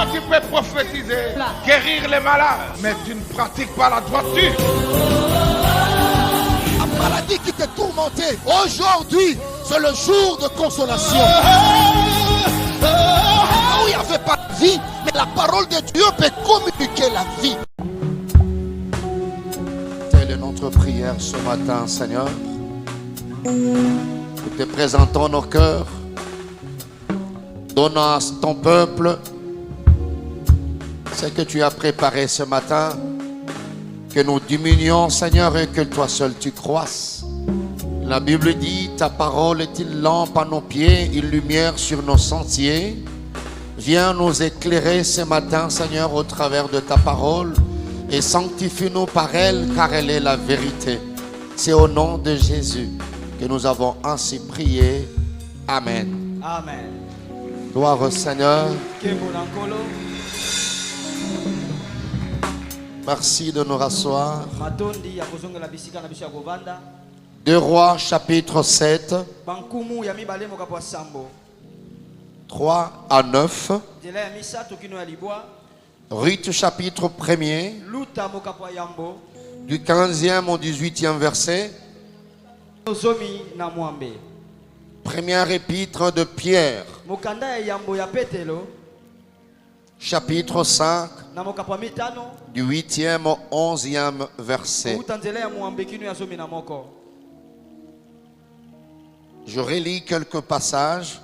Toi, tu peux prophétiser, guérir les malades, mais tu ne pratiques pas la droiture. La maladie qui te tourmentait, aujourd'hui, c'est le jour de consolation. Où il n'y avait pas de vie, mais la parole de Dieu peut communiquer la vie. Telle est notre prière ce matin, Seigneur. Nous te présentons nos cœurs. Donne à ton peuple ce que tu as préparé ce matin. Que nous diminuions, Seigneur, et que toi seul tu croisses. La Bible dit, ta parole est une lampe à nos pieds, une lumière sur nos sentiers. Viens nous éclairer ce matin, Seigneur, au travers de ta parole, et sanctifie-nous par elle, car elle est la vérité. C'est au nom de Jésus que nous avons ainsi prié. Amen. Amen. Gloire au Seigneur. Merci de nous rasseoir. 2 Rois chapitre 7, 3 à 9. Ruth chapitre 1er, du 15e au 18e verset. Première épître de Pierre, chapitre 5, du 8e au 11e verset. Je relis quelques passages.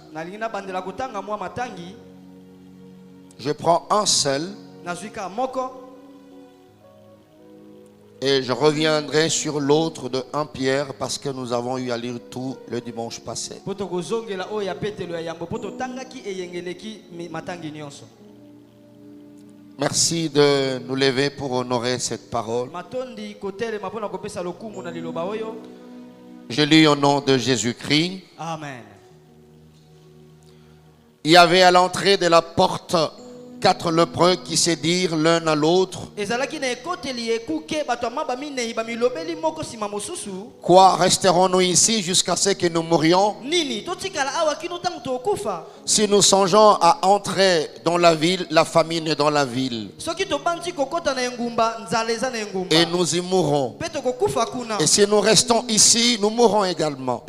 Je prends un seul et je reviendrai sur l'autre de 1 Pierre parce que nous avons eu à lire tout le dimanche passé. Merci de nous lever pour honorer cette parole. Je lis au nom de Jésus-Christ. Amen. Il y avait à l'entrée de la porte 4 lépreux qui se dirent l'un à l'autre. Quoi, resterons-nous ici jusqu'à ce que nous mourions? Si nous songeons à entrer dans la ville, la famine est dans la ville, et nous y mourrons. Et si nous restons ici, nous mourrons également.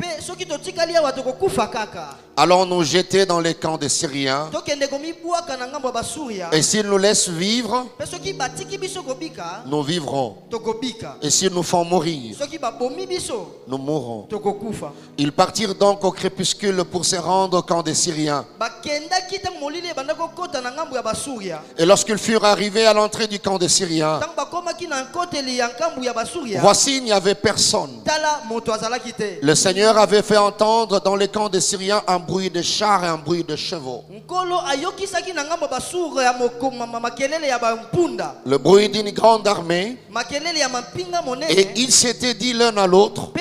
Allons nous jeter dans les camps des Syriens. Et s'ils nous laissent vivre, nous vivrons. Et s'ils nous font mourir, nous mourrons. Ils partirent donc au crépuscule pour se rendre au camp des Syriens. Et lorsqu'ils furent arrivés à l'entrée du camp des Syriens, voici, il n'y avait personne. Le Seigneur avait fait entendre dans les camps des Syriens un bruit de chars et un bruit de chevaux. Le bruit d'une grande armée. Et ils s'étaient dit l'un à l'autre,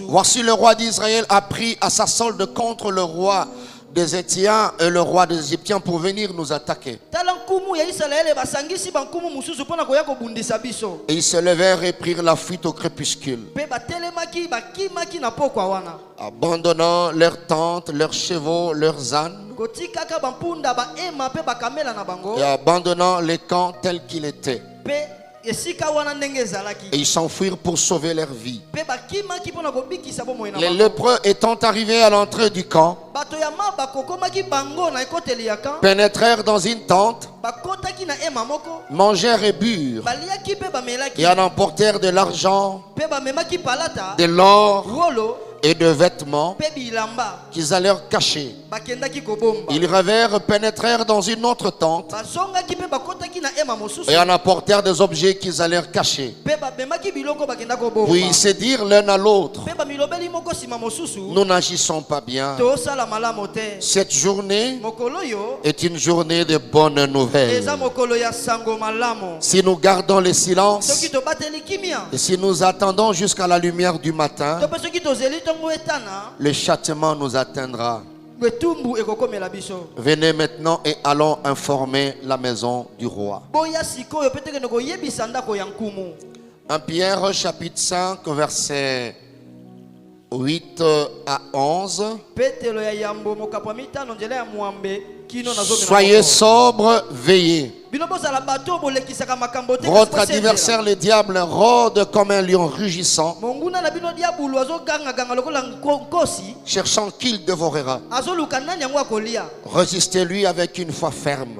voici le roi d'Israël a pris à sa solde contre le roi des Éthiopiens et le roi des Égyptiens pour venir nous attaquer. Et ils se levèrent et prirent la fuite au crépuscule, abandonnant leurs tentes, leurs chevaux, leurs ânes, et abandonnant les camps tels qu'ils étaient. Et ils s'enfuirent pour sauver leur vie. Les lépreux étant arrivés à l'entrée du camp, pénétrèrent dans une tente, mangèrent et burent, et en emportèrent de l'argent, de l'or et de vêtements qu'ils allèrent cacher. Ils revinrent, pénétrèrent dans une autre tente et en apportèrent des objets qu'ils allèrent cacher. Puis ils se dirent l'un à l'autre, nous n'agissons pas bien. Cette journée est une journée de bonnes nouvelles. Si nous gardons le silence et si nous attendons jusqu'à la lumière du matin, le châtiment nous atteindra. Venez maintenant et allons informer la maison du roi. 1 Pierre chapitre 5 verset 8 à 11. Soyez sobres, veillez. Votre adversaire, le diable, rôde comme un lion rugissant, cherchant qui il dévorera. Résistez-lui avec une foi ferme,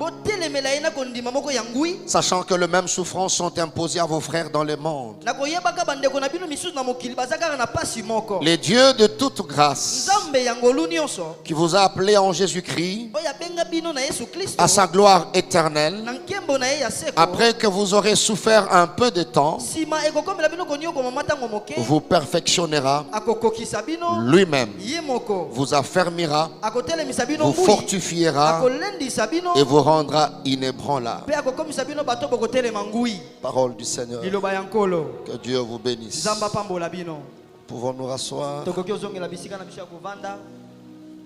sachant que les mêmes souffrances sont imposées à vos frères dans le monde. Les dieux de toute grâce, qui vous a appelé en Jésus-Christ à sa gloire éternelle, après que vous aurez souffert un peu de temps, vous perfectionnera lui-même, vous affermira, vous fortifiera et vous rendra inébranlable. Parole du Seigneur. Que Dieu vous bénisse. Pouvons nous rasseoir.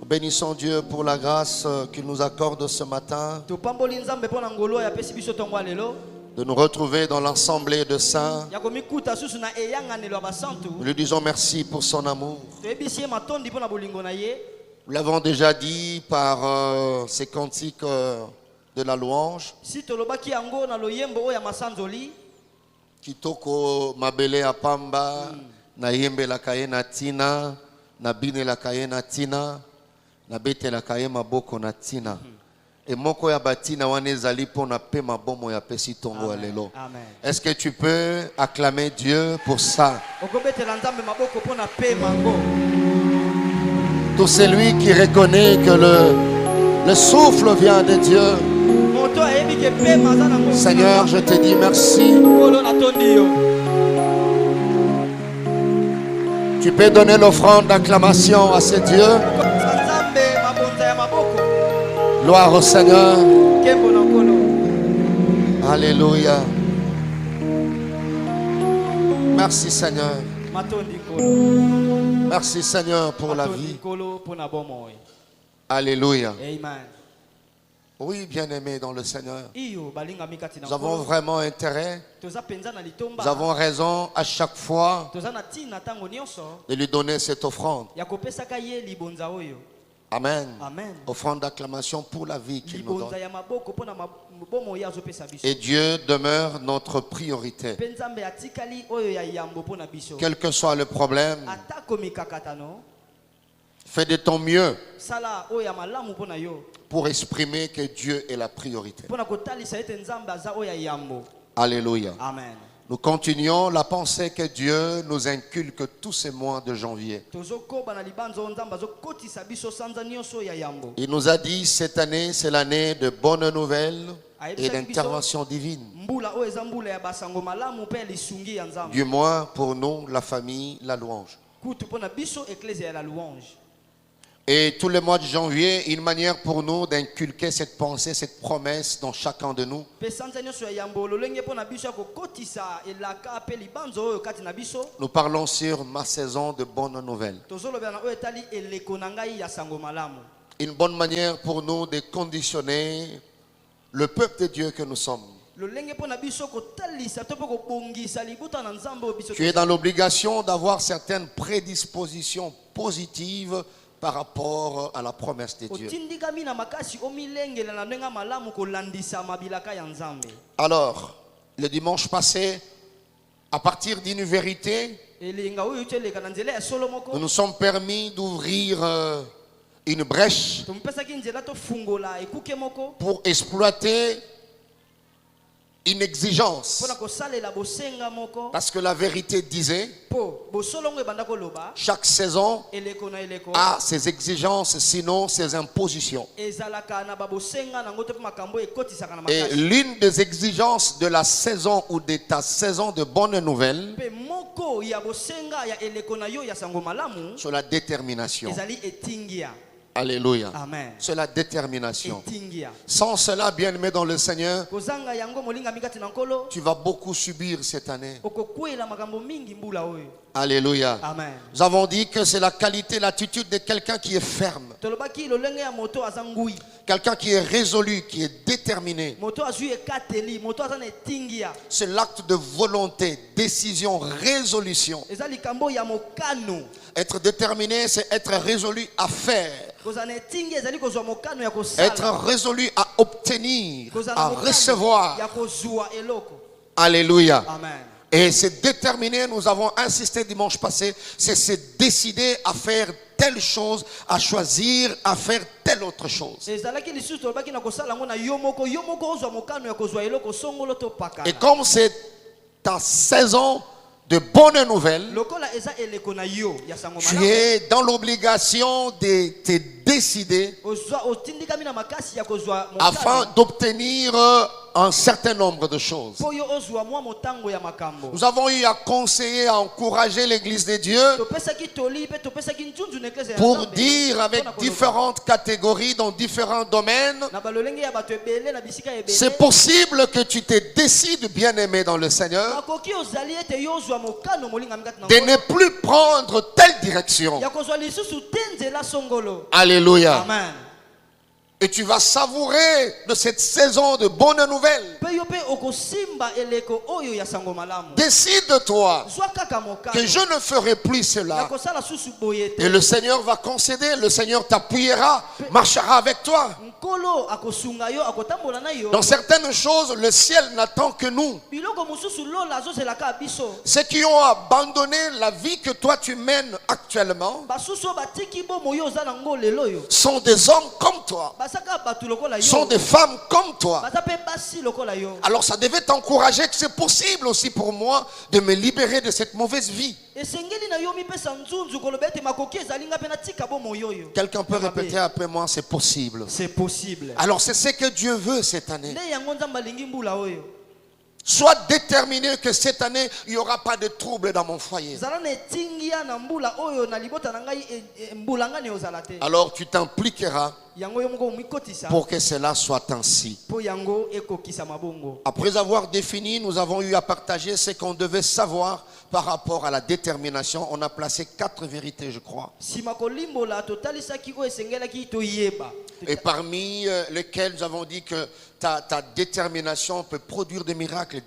Nous bénissons Dieu pour la grâce qu'il nous accorde ce matin de nous retrouver dans l'assemblée de saints. Nous lui disons merci pour son amour. Nous l'avons déjà dit par ces cantiques de la louange. Kitoko mabele apamba na yembe la kayena tina na bine la kayena tina na bete la kayema boko na tina et moko ya batina wane zali pona pe mabomo ya pesi tongo alelo. Est-ce que tu peux acclamer Dieu pour ça? Tout celui qui reconnaît que le souffle vient de Dieu. Seigneur, je te dis merci. Tu peux donner l'offrande d'acclamation à ce Dieu. Gloire au Seigneur. Alléluia. Merci Seigneur. Merci Seigneur pour la vie. Alléluia. Oui, bien-aimés dans le Seigneur, nous avons vraiment intérêt, nous avons raison à chaque fois de lui donner cette offrande. Amen. Offrande d'acclamation pour la vie qu'il nous donne. Et Dieu demeure notre priorité. Quel que soit le problème, fais de ton mieux pour exprimer que Dieu est la priorité. Alléluia. Amen. Nous continuons la pensée que Dieu nous inculque tous ces mois de janvier. Il nous a dit cette année, c'est l'année de bonnes nouvelles et d'intervention divine. Du moins pour nous, la famille, la louange. Et tous les mois de janvier, une manière pour nous d'inculquer cette pensée, cette promesse dans chacun de nous. Nous parlons sur ma saison de bonnes nouvelles. Une bonne manière pour nous de conditionner le peuple de Dieu que nous sommes. Tu es dans l'obligation d'avoir certaines prédispositions positives par rapport à la promesse de Dieu. Alors, le dimanche passé, à partir d'une vérité, nous nous sommes permis d'ouvrir une brèche pour exploiter une exigence. Parce que la vérité disait, chaque saison a ses exigences, sinon ses impositions. Et l'une des exigences de la saison ou de ta saison de bonnes nouvelles, c'est la détermination. Alléluia. Amen. C'est la détermination. Sans cela, bien-aimé dans le Seigneur, tu vas beaucoup subir cette année. Alléluia. Amen. Nous avons dit que c'est la qualité, l'attitude de quelqu'un qui est ferme. Tolobaki lolenge ya moto azangui. Quelqu'un qui est résolu, qui est déterminé. Moto azui ekateli, moto azana etingia. C'est l'acte de volonté, décision, résolution. Eza likambo ya mokano. Être déterminé, c'est être résolu à faire. Kozana etingia ezali kozwa mokano ya kosala. Être résolu à obtenir, Kozana à mokano recevoir. ya kozwa eloko. Alléluia. Amen. Et c'est déterminé, nous avons insisté dimanche passé, c'est se décider à faire telle chose, à choisir, à faire telle autre chose. Ezalaki lisusu tolobaki na kosala ngo na yo moko ozwa mokano ya kozwa eloko songolo to pakala. Et comme c'est ta saison de bonnes nouvelles, Lokola eza eleko na yo ya sango tu malamu. es dans l'obligation de te décider Ozwa otindikami na makasi ya kozwa afin mokano. d'obtenir un certain nombre de choses. Po yo ozwa mwa motango ya makambo. Nous avons eu à conseiller, à encourager l'église de Dieu Topesaki toli pe topesaki nzunzu na eklezia ya pour Nzambe. dire avec Mpona koloba. différentes catégories dans différents domaines. Na balolenge ya bato ebele na bisika ebele. C'est possible que tu te décides, bien-aimé dans le Seigneur, Makoki ozali ete yo ozwa mokano molingami kati na de nkolo. ne plus prendre telle direction. Ya kozwa lisusu te nzela songolo. Alléluia. Amen. Et tu vas savourer de cette saison de bonnes nouvelles. Pe yo pe okosimba eleko oyo ya sango malamu. Décide-toi Zwa kaka mokano. que je ne ferai plus Ya cela. kosala susu boye te. Et le Seigneur va concéder, le Seigneur t'appuiera, marchera avec toi. Nkolo akosunga yo akotambola na yo. Dans certaines choses, le ciel n'attend que nous. Biloko mosusu lola azozelaka biso. Ceux qui ont abandonné la vie que toi tu mènes actuellement Basusu batiki bomo yo oza nango lelo yo. sont des hommes comme toi, Basaka batu lokola yo. sont des femmes comme toi. Baza pe basi lokola yo. Alors ça devait t'encourager que c'est possible aussi pour moi de me libérer de cette mauvaise vie. Esengeli na yo mipesa nzunzu koloba ete makoki ezalinga pe na tika bomo yoyo. Quelqu'un peut répéter après moi, c'est possible. C'est possible. Alors c'est ce que Dieu veut cette année. Nde yango nzambe alingi mbula oyo. Sois déterminé que cette année, il n'y aura pas de trouble dans mon foyer. Zala na etingia na mbula oyo na libota na ngai mbula ngani ozala te. Alors tu t'impliqueras Yango yo moko mikotisa. pour que cela soit ainsi. Po yango ekokisa mabongo. Après avoir défini, nous avons eu à partager ce qu'on devait savoir par rapport à la détermination. On a placé 4 vérités, je crois. Sima kolimbola totalisaki oyo esengelaki toyeba. Et parmi lesquelles nous avons dit que ta détermination peut produire des miracles,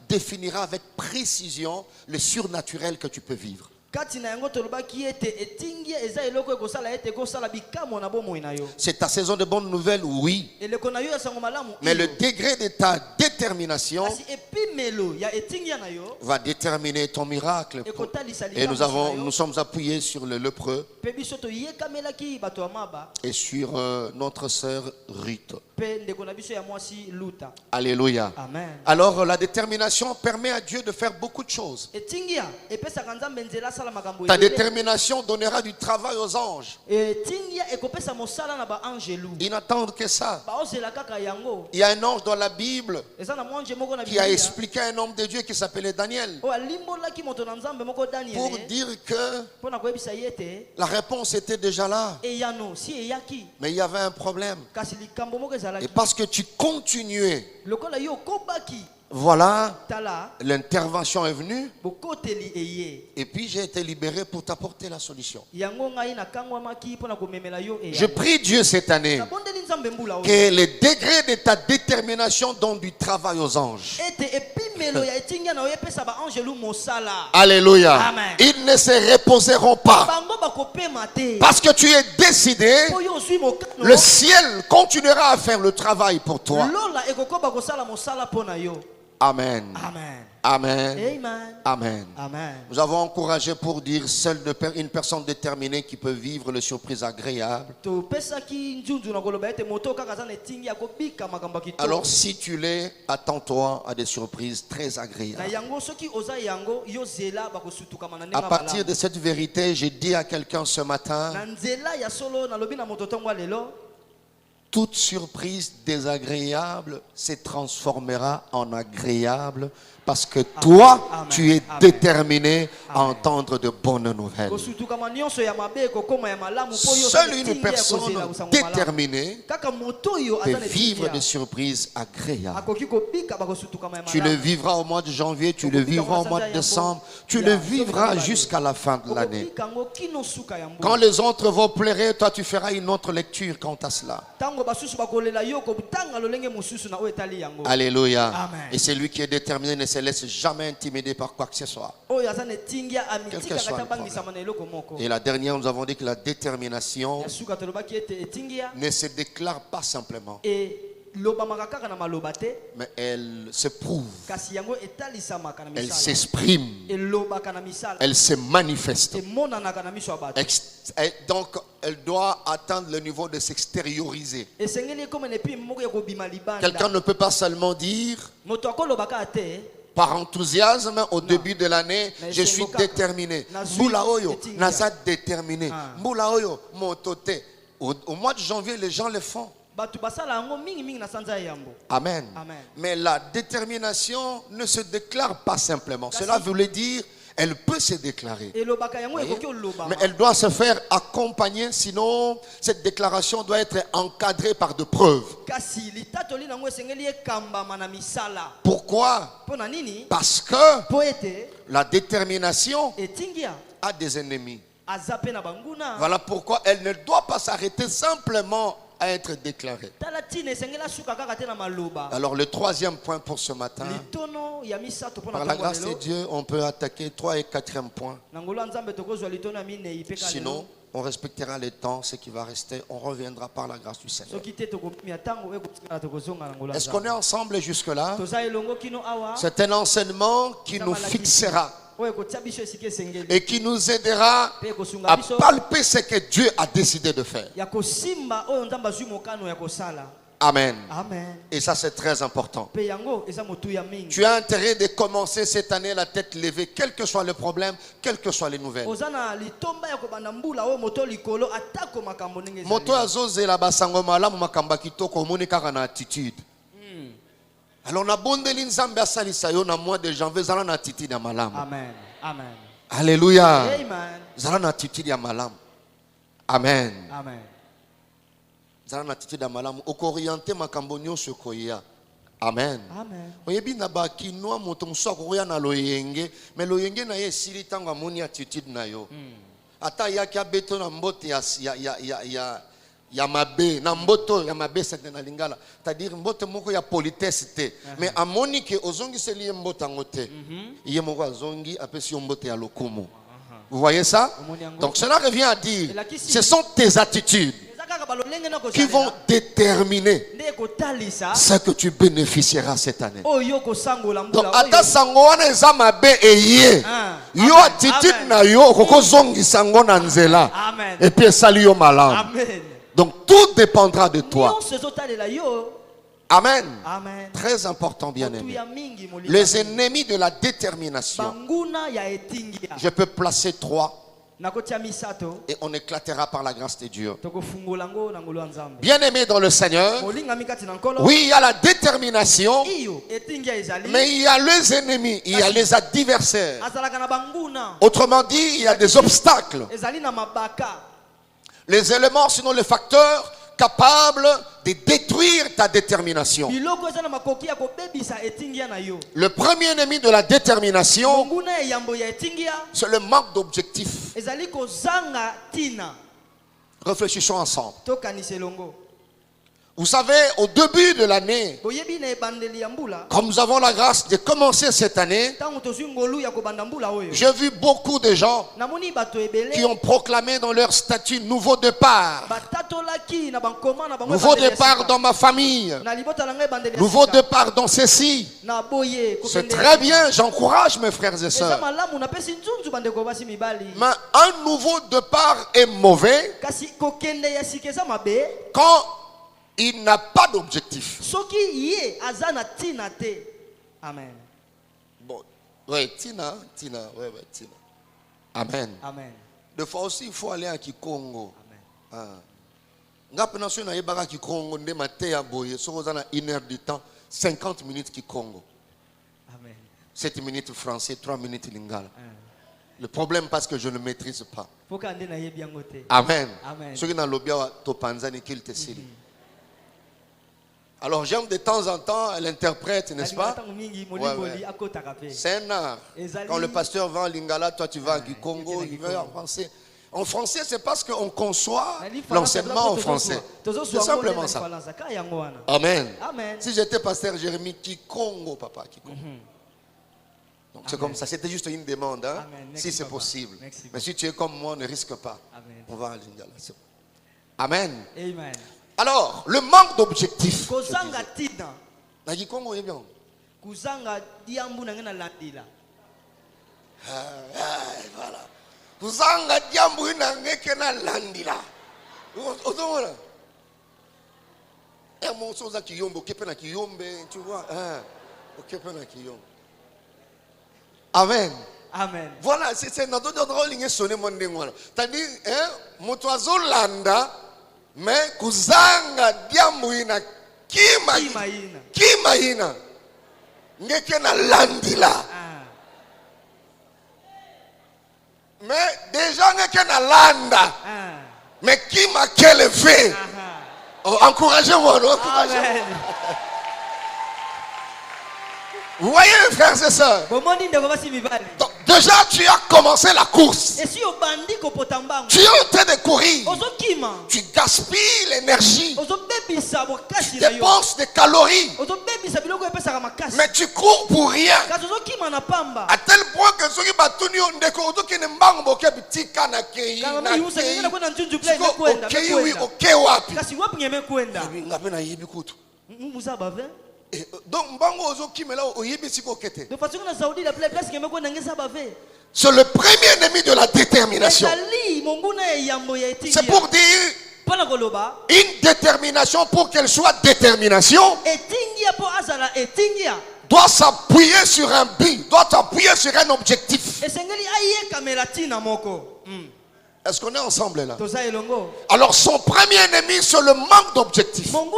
définira avec précision le surnaturel que tu peux vivre. Kati na yango tolobaki ete etingia eza eloko ekosala ete kosala bikamo na bomoi na yo. C'est ta saison de bonnes nouvelles, oui. Eleko na yo ya sango malamu. Mais le degré de ta détermination Kasi epimelo ya etingia na yo. va déterminer ton miracle. Ekotalisa Et likambo nous sommes appuyés sur le lépreux pe biso toyekamelaki bato ya maba. et sur notre sœur Ruth. Pe ndeko na biso ya mwasi luta. Alléluia. Amen. Alors la détermination permet à Dieu de faire beaucoup de choses. Etingia epesaka nzambe nzela sala makambo Ta ebele. détermination donnera du travail aux anges. Etingia ekopesa mosala na ba angelu. Ils n'attendent que ça. Baozela kaka yango. Il y a un ange dans la Bible Eza na mwanje moko na qui a Biblia. expliqué à un homme de Dieu qui s'appelait Daniel O alimbolaki moto na nzambe moko Daniel. pour dire que Pona koyebisa yete. la réponse était déjà là. Eyano si eyaki. Mais il y avait un problème. Kasi likambo moko ezalaki. Et parce que tu continuais, Lokola yo kobaki. voilà, Tala l'intervention est venue. bokoteli eye. Et puis j'ai été libéré pour t'apporter la solution. Yango ngai na kangwamaki pona komemela yo eya. Je prie Dieu cette année Nabondeli nzambe mbula oyo. que les degrés de ta détermination donnent du travail aux anges. Ete epimelo ya etingia na yo epesa ba angelu mosala. Alléluia. Amen. Ils ne se reposeront pas. Bango bakopema te. Parce que tu es décidé, Po yo osui mokano. le ciel continuera à faire le travail pour toi. Lola ekokoba kosala mosala pona yo. Amen. Amen. Amen. Amen. Amen. Amen. Nous avons encouragé pour dire seule une personne déterminée qui peut vivre les surprises agréables. Topesaki nzunzu na koloba ete moto kaka za na etingia kobika makambo ya kitoko. Alors si tu l'es, attends-toi à des surprises très Na agréables. yango soki oza yango yo zela bakosutuka À manandenga partir de cette vérité, j'ai dit à quelqu'un ce matin, na nzela ya solo na lobi na moto tongo lelo toute surprise désagréable se transformera en agréable parce que toi, Amen. tu es Amen. déterminé à Amen. entendre de bonnes nouvelles. Seule une personne déterminée peut vivre des surprises agréables. Tu le vivras au mois de janvier, tu le vivras au mois de décembre, tu le vivras jusqu'à la fin de l'année. Quand les autres vont pleurer, toi tu feras une autre lecture quant à cela. Alléluia. Amen. Et c'est lui qui est déterminé ne se laisse jamais intimider par quoi que ce soit. Quel que soit le problème. Et la dernière, nous avons dit que la détermination ne se déclare pas simplement, mais elle se prouve, elle s'exprime, elle se manifeste. Et donc, elle doit atteindre le niveau de s'extérioriser. Quelqu'un ne peut pas seulement dire par enthousiasme au début de l'année, je suis déterminé. Mbula oyo, nasa déterminé. Mbula oyo, motote. Au mois de janvier, les gens le font. Amen. Amen. Mais la détermination ne se déclare pas simplement. Cela voulait dire, elle peut se déclarer. Mais elle doit se faire accompagner, sinon cette déclaration doit être encadrée par de preuves. Pourquoi? Parce que la détermination a des ennemis. Voilà pourquoi elle ne doit pas s'arrêter simplement à être déclarée. Alors le troisième point pour ce matin, par la grâce de Dieu, on peut attaquer 3 et 4e point. Sinon, on respectera le temps, ce qui va rester, on reviendra par la grâce du Seigneur. Est-ce qu'on est ensemble jusque-là? C'est un enseignement qui nous fixera et qui nous aidera à palper ce que Dieu a décidé de faire. Amen. Amen. Et ça, c'est très important. Tu as intérêt de commencer cette année la tête levée, quel que soit le problème, quelles que soient les nouvelles. Moto azozela basango malamu makamba kitoko omoni kaka na attitude. Alors na bondeli nzambe asalisa yo na mois de janvier zala na attitude ya malamu. Amen. Amen. Alléluia. Amen. Zala na attitude ya malamu. Amen. Amen. Zala na attitude ya malamu okorienter makambo nyonso koya. Amen. Amen. Oyebi na ba kinwa moto muso akoya na loyenge, mais loyenge na ye sili tango amoni attitude na yo. Ata yaki abeto na mbote ya mabe na mboto ya mabe c'est na lingala, c'est-à-dire mbote moko ya politesse te, mais amoni ke ozongi seli mbote ngote. Iye moko azongi apesi mbote ya lokumu. Vous voyez ça? Donc cela revient à dire, ce sont tes attitudes qui vont déterminer ce que tu bénéficieras cette année. Donc, ata sango wana eza mabe eye. Yo attitude na yo koko zongi sango na nzela. Et puis sali yo malam. Donc tout dépendra de toi. Amen. Amen. Très important, bien-aimé. Les ennemis de la détermination. Je peux placer 3. Et on éclatera par la grâce de Dieu. Bien-aimé dans le Seigneur, oui, il y a la détermination, mais il y a les ennemis, il y a les adversaires. Autrement dit, il y a des obstacles. Les éléments, sinon les facteurs capables de détruire ta détermination. Le premier ennemi de la détermination, c'est le manque d'objectif. Réfléchissons ensemble. Vous savez, au début de l'année, comme nous avons la grâce de commencer cette année, j'ai vu beaucoup de gens qui ont proclamé dans leur statut nouveau départ. Nouveau départ dans ma famille. Nouveau départ dans ceci. C'est très bien, j'encourage mes frères et sœurs. Mais un nouveau départ est mauvais quand il n'a pas d'objectif. Amen. Bon, oui, Tina, ouais, Tina. Amen. Amen. Des fois aussi, il faut aller à Kikongo. Amen. Ngapena na yebaka ki Congo nde maté aboye soko na 1 heure du temps 50 minutes qui Congo. Amen. 7 minutes français, 3 minutes lingala. Le problème parce que je ne maîtrise pas. Amen. Ceux qui n'ont pas topanzani qu'il te sili. Alors j'aime de temps en temps, elle interprète, n'est-ce pas? C'est un art. Quand le pasteur va en lingala, toi tu vas en Congo, il va en français. En français, c'est parce qu'on conçoit l'enseignement en français. C'est simplement ça. Amen. Si j'étais pasteur Jérémie, qui Congo, papa, qui Congo. Donc c'est comme ça, c'était juste une demande, hein? Si c'est possible. Mais si tu es comme moi, ne risque pas. On va à l'Ingala. Amen. Alors, le manque d'objectif. Voilà. Kuzanga diambu ina ngeke na landila. Otomona. Mon soza kiyombe, okepe na kiyombe, tu vois, okepe na kiyombe. Amen. Amen. Voilà, c'est notre endroit où il sonné mon dingwala. C'est-à-dire, moto azolanda, mais kuzanga diambu ina kimaina. Ngeke na landila. Mais déjà ngeke na landa. Mais qui m'a élevé? Encouragez-moi, encouragez-moi. Vous voyez, frères et sœurs. Donc, déjà, tu as commencé la course. Tu es en train de courir. Tu gaspilles l'énergie. Tu dépenses des calories. Mais tu cours pour rien. À tel point que ceux qui battent qui ne mangent pas petit canakei. Donc, c'est le premier ennemi de la détermination. C'est pour dire une détermination, pour qu'elle soit détermination, doit s'appuyer sur un but, doit s'appuyer sur un objectif. Est-ce qu'on est ensemble là? Alors son premier ennemi, c'est le manque d'objectif. Même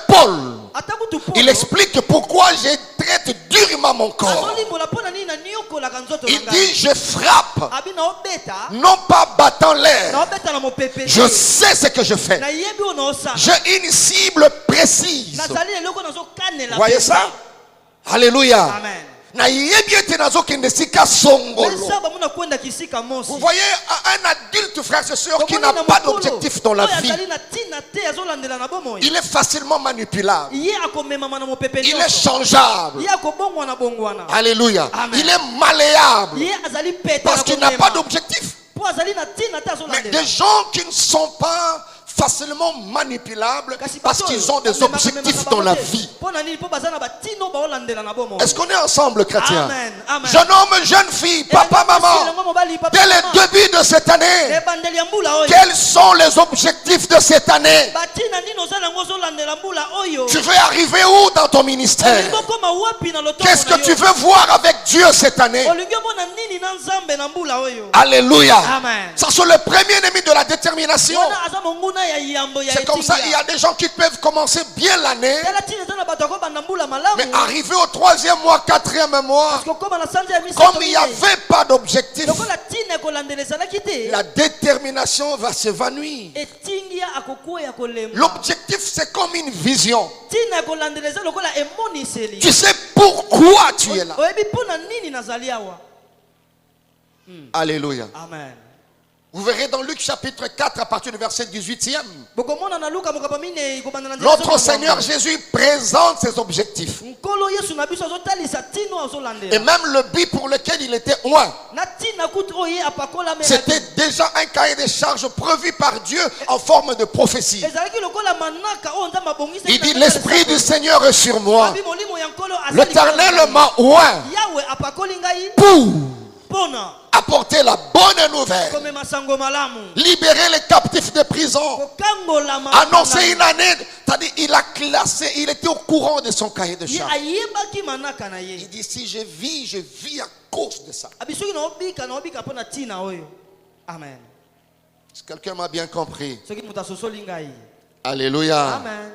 Paul, il explique pourquoi je traite durement mon corps. Il dit, je frappe, non pas battant l'air. Je sais ce que je fais. J'ai une cible précise. Vous voyez ça? Alléluia. Amen. Vous voyez, un adulte, frère et soeur, qui n'a pas d'objectif dans la vie, il est facilement manipulable. Il est changeable. Alléluia. Amen. Il est malléable parce qu'il n'a pas d'objectif. Mais des gens qui ne sont pas facilement manipulables parce qu'ils ont des objectifs dans la vie. Est-ce qu'on est ensemble, chrétiens? Jeune homme, jeune fille, papa, maman, dès le début de cette année, quels sont les objectifs de cette année? Tu veux arriver où dans ton ministère? Qu'est-ce que tu veux voir avec Dieu cette année? Alléluia. Ça, c'est le premier ennemi de la détermination. C'est comme ça, il y a des gens qui peuvent commencer bien l'année, mais arriver au 3e mois, 4e mois, comme il n'y avait pas d'objectif, la détermination va s'évanouir. L'objectif, c'est comme une vision. Tu sais pourquoi tu es là. Alléluia. Amen. Vous verrez dans Luc chapitre 4 à partir du verset 18e. Notre Seigneur Jésus présente ses objectifs. Et même le but pour lequel il était oint. C'était déjà un cahier de charges prévu par Dieu en forme de prophétie. Il dit, l'Esprit du Seigneur est sur moi. L'Éternel m'a oint pour apporter la bonne nouvelle, libérer les captifs de prison, annoncer une année. C'est-à-dire, il a classé, il était au courant de son cahier de charges. Il dit, si je vis à cause de ça. Amen. Si quelqu'un m'a bien compris. soki moto asosoli ngai. Alléluia. Amen.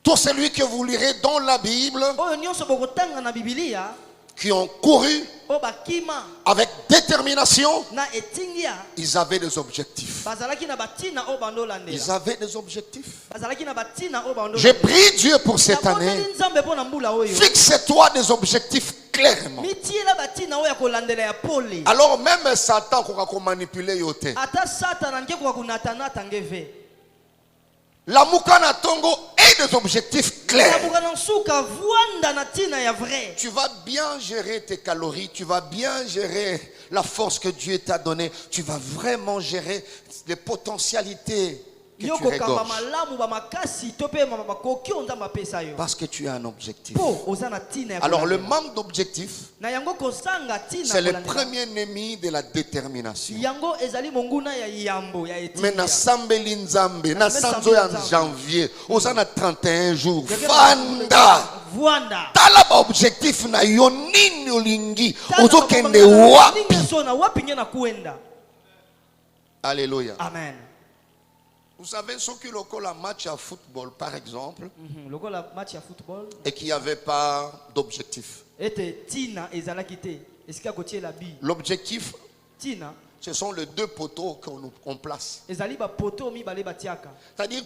Tout celui que vous lirez dans la Bible, Oyo nyonso bokotanga na Biblia, qui ont couru o bakima avec détermination, na etingia, ils avaient des objectifs. bazalaki na batina o bando landela. Ils avaient des objectifs. Bazalaki na batina o bando. Je prie Dieu pour cette année. Nzambe pona mbula oyo. Fixe-toi des objectifs clairement. Mitiela batina oyo kolandela ya pole. Alors même Satan pourra manipuler yote. Ata Satan nge kwa kunatana tangeve. La Mukana Tongo est des objectifs clairs. Tu vas bien gérer tes calories, tu vas bien gérer la force que Dieu t'a donnée, tu vas vraiment gérer les potentialités que tu regorges. Parce que tu as un objectif. Alors le manque d'objectif, c'est le premier ennemi de la détermination. Mais na sambeli nzambe, na sanzo ya janvier, osana 31 jours, Vanda. Tala ba objectif na yo nini olingi, ozokende wapi. Alléluia. Amen. Vous savez, ceux qui ont un match à football, par exemple, et qui n'avaient pas d'objectif. L'objectif, ce sont les deux poteaux qu'on place. C'est-à-dire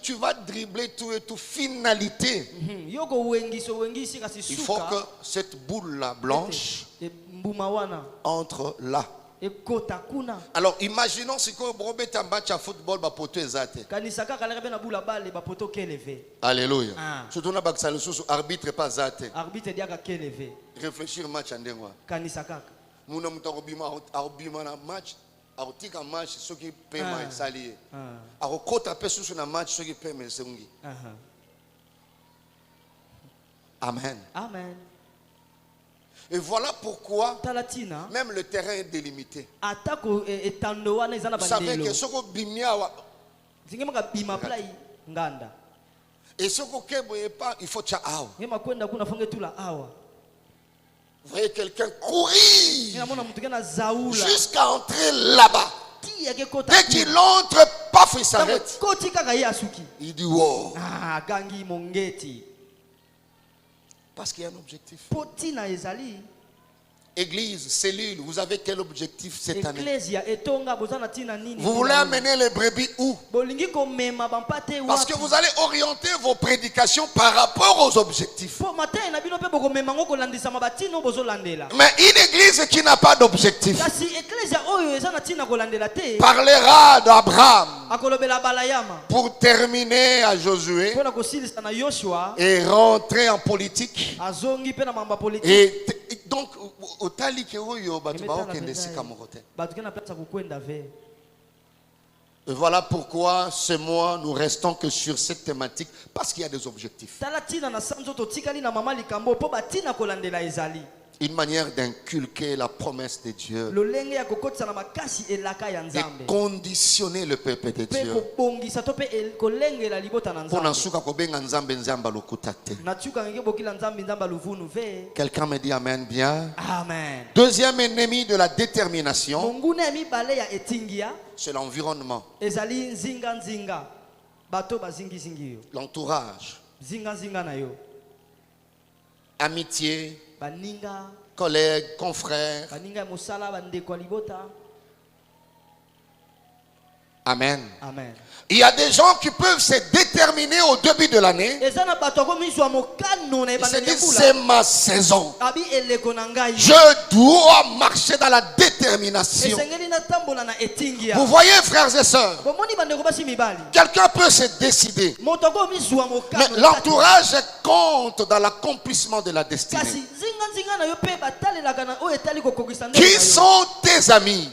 tu vas dribbler tout et tout, finalité. Il faut que cette boule-là blanche entre là. Alors imaginons si on a un match à football, le poteau est zate. Alléluia. Surtout on a arbitre pas zate. Réfléchir match en deux mois. Nous avons un match. Artika match ceux qui paient ma salaire. Arokota pe sur na match ceux qui paient mes sengi. Amen. Amen. Et voilà pourquoi même le terrain est délimité. Vous savez que ce que bimia et ce que pas il faut tcha awa. Vous voyez quelqu'un courir jusqu'à entrer là-bas. Dès qu'il entre, paf, il s'arrête. Il dit wow. Parce qu'il y a un objectif. Église, cellule, vous avez quel objectif cette année? Vous voulez amener les brebis où? Parce que vous allez orienter vos prédications par rapport aux objectifs. Mais une église qui n'a pas d'objectif parlera d'Abraham pour terminer à Josué et rentrer en politique. Et donc, et voilà pourquoi ce mois nous restons que sur cette thématique parce qu'il y a des objectifs. Une manière d'inculquer la promesse de Dieu, de conditionner le peuple de Dieu. Quelqu'un me dit amen bien. Amen. Deuxième ennemi de la détermination, c'est l'environnement, l'entourage, amitié, collègues, confrères. Amen. Amen. Il y a des gens qui peuvent se déterminer au début de l'année. Ils se disent c'est ma saison. Je dois marcher dans la détermination. Vous voyez, frères et sœurs, quelqu'un peut se décider. Mais l'entourage compte dans l'accomplissement de la destinée. Qui sont tes amis?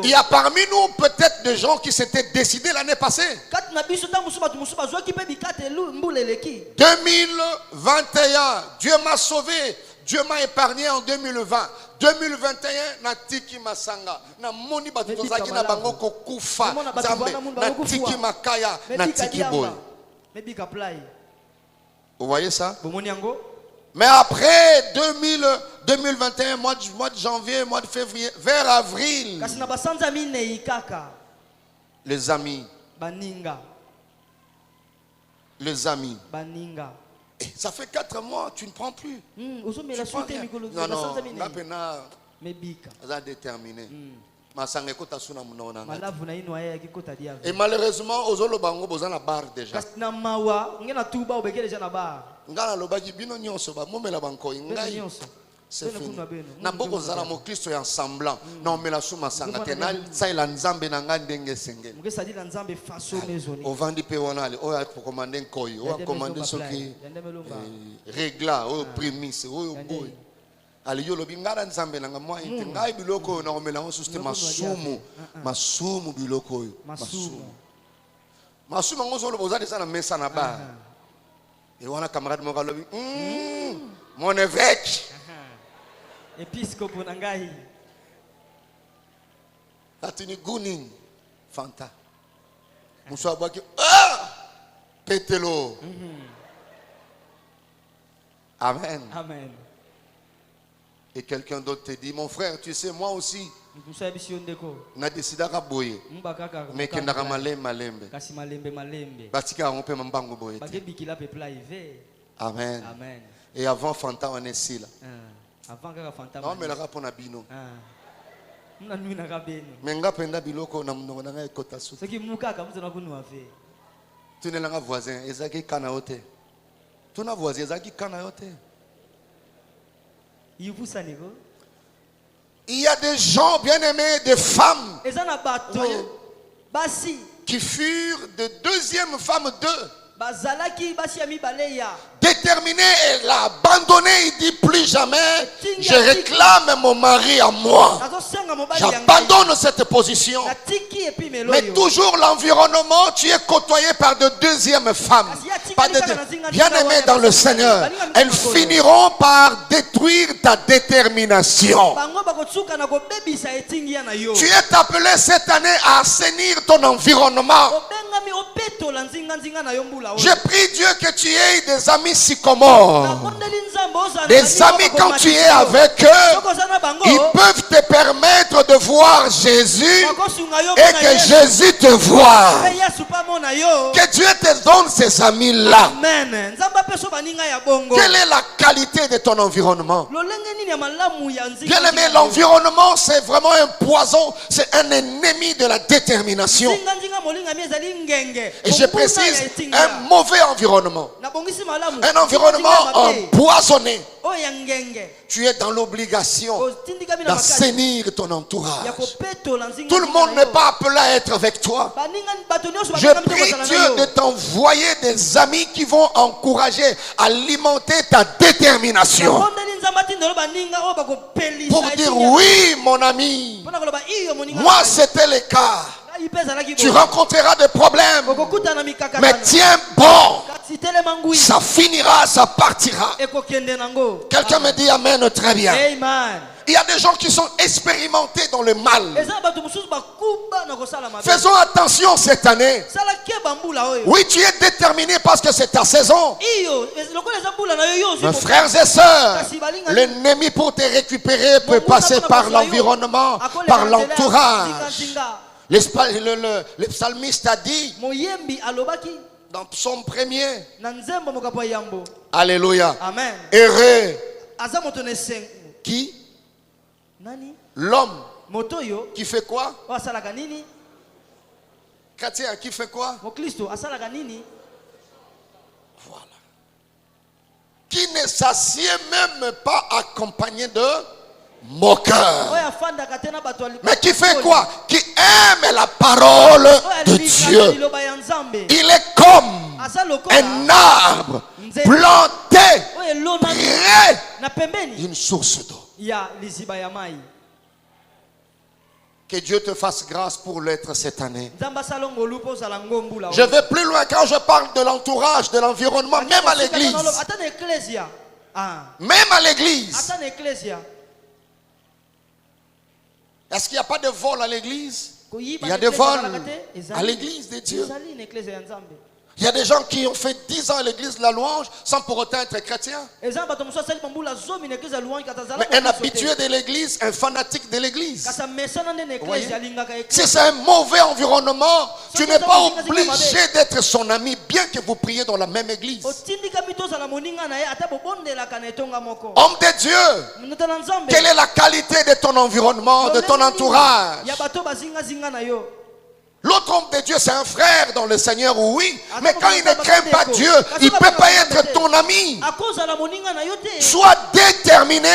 Il y a parmi nous peut-être des gens qui s'étaient décidés l'année passée. 2021, Dieu m'a sauvé, Dieu m'a épargné en 2020. 2021, natiki masanga, na moni batozaki na bango kokufa, zambe, natiki makaya, natiki boy. Vous voyez ça? Mais après 2021, mois de janvier, mois de février, vers avril, kasi na basanza minei kaka les amis, baninga et ça fait 4 mois, tu ne prends plus. ozomela Tu prends sute rien. mikolo Non, basanza non, minei là, maintenant, mebika ça a déterminé. Masanga ekota suna munona ngati. malavu na ino aya yakikota dia Et malheureusement, ozolo bango boza na bar déjà. kasi na mawa ngena tuba obekele deja na bar Ngala lobaki bino nyonso ba momela banko beno ngai. nyonso C'est beno fini. kunwa beno Na boko zala mo Kristo ya semblant. Na omela suma sanga te na saila nzambe na nga ndenge sengeli. mukesa dila nzambe faso mezoni Ovandi pe wana ale oya commande nkoyi, oya commande soki régla, oyo prémisse, oyo boy. Ali yo lobi ngala nzambe na nga mwa inte ngai biloko na omela ngo suste masumu biloko oyo. Masumu ngo zolo bozali sana mesa na ba. Et wana camarade mo kalobi mon évêque episcopo na ngai atini guning fanta muso abaki petelo. Amen. amen Et quelqu'un d'autre te dit, mon frère, tu sais, moi aussi, mkusa bisio ndeko na décidé à boyer. mba kaka Mais que na malembe. kasi malembe Batika on peut mambango boyer. bakebikila pepla ive Amen. amen Et avant Fanta on est ici là. avant kaka fanta Non mais la rapona bino. mna nui na kabeno Mais nga penda biloko na mnongo na ngai kota su. soki mukaka mzona kunwa fe Tu n'es pas voisin, ezaki kana yote. Tu na voisin ezaki kana yote. yivusa niko Il y a des gens bien-aimés, des femmes ezana bato basi qui furent de deuxième femme d'eux. bazalaki basi ya mibale ya Déterminé, elle l'a abandonné, il dit plus jamais, je réclame mon mari à moi. nazosenga mobali ya ngai J'abandonne cette position. natiki epi melo Mais yo toujours l'environnement, tu es côtoyé par de deuxième femmes. Bien-aimés dans le Seigneur, elles finiront par détruire ta détermination. bango bakotsuka na kobebisa etingi ya na yo Tu es appelé cette année à assainir ton environnement. obengami opetola nzinga na yo mbula oyo Je prie Dieu que tu aies des amis sycomores. nakondeli nzambe ozala Des amis, quand tu es avec eux, ils peuvent te permettre de voir Jésus et que Jésus te voit. Que Dieu te donne ces amis-là. amen nzambe apeso baninga ya bongo Quelle est la qualité de ton environnement? lolenge nini ya malamu ya nzinga Bien aimé, l'environnement c'est vraiment un poison, c'est un ennemi de la détermination. nzinga molingami ezali ngenge Et je précise, un mauvais environnement, nabongisi malamu un environnement empoisonné. oyo ya ngenge Tu es dans l'obligation otindikami na makasi d'assainir ton entourage. ya kopetola nzinga Tout le monde n'est pas appelé à être avec toi. baninga bato nyonso Je bakangami te prie kozala Dieu na yo de t'envoyer des amis qui vont encourager, alimenter ta détermination. nakondeli nzambe atindelo baninga oyo bakopelisa Pour dire oui, mon ami. mpona koloba iyo moninga Moi, c'était le cas. ngai mpe ezalaki Tu boye. rencontreras des problèmes. okokutana Mais mikakatano tiens bon. kasi telema ngwi Ça finira, ça partira. ekokende nango Quelqu'un me dit Amen, très bien. amen Il y a des gens qui sont expérimentés dans le mal. eza na bato mosusu bakuba na kosala mabe Faisons attention cette année. sala keba mbula oyo Oui, tu es déterminé parce que c'est ta saison. iyo lokola eza mbula na yo yo ozwi Mes ko- frères et sœurs, kasi balinga l'ennemi pour te récupérer peut passer par l'environnement, par l'entourage. Le psalmiste a dit moyembi alobaki dans Psaume 1er, na nzembo mokapo ya yambo Alléluia, amen heureux aza moto na esengo qui? nani L'homme moto oyo qui fait quoi? oyo asalaka nini Chrétien qui fait quoi? mokristo asalaka nini Voilà. Qui ne s'assied même pas accompagné de moqueurs. oyo afandaka te na bato Mais qui fait quoi? Qui aime la parole de Dieu. liloba ya nzambe Il est comme aza lokola un arbre planté oyo elona près na pembeni d'une source d'eau. ya liziba ya mai Que Dieu te fasse grâce pour l'être cette année. nzambe asalongo olu mpo ozala ngo mbula Je vais plus loin quand je parle de l'entourage, de l'environnement, même à l'église. ata na eklesia Même à l'église. ata na eklesia Est-ce qu'il n'y a pas de vol à l'église? koyiba Il y a na des eklesia vols ezalaka te? à l'église de Dieu. ezali na eklesia ya nzambe Il y a des gens qui ont fait 10 ans à l'église de la louange sans pour autant être chrétiens. Mais un habitué de l'église, un fanatique de l'église. Si c'est un mauvais environnement, tu n'es pas obligé d'être son ami, bien que vous priez dans la même église. Homme de Dieu, quelle est la qualité de ton environnement, de ton entourage? L'autre homme de Dieu, c'est un frère dans le Seigneur, oui. Mais quand il ne craint pas Dieu, il ne peut pas être ton ami. Sois déterminé.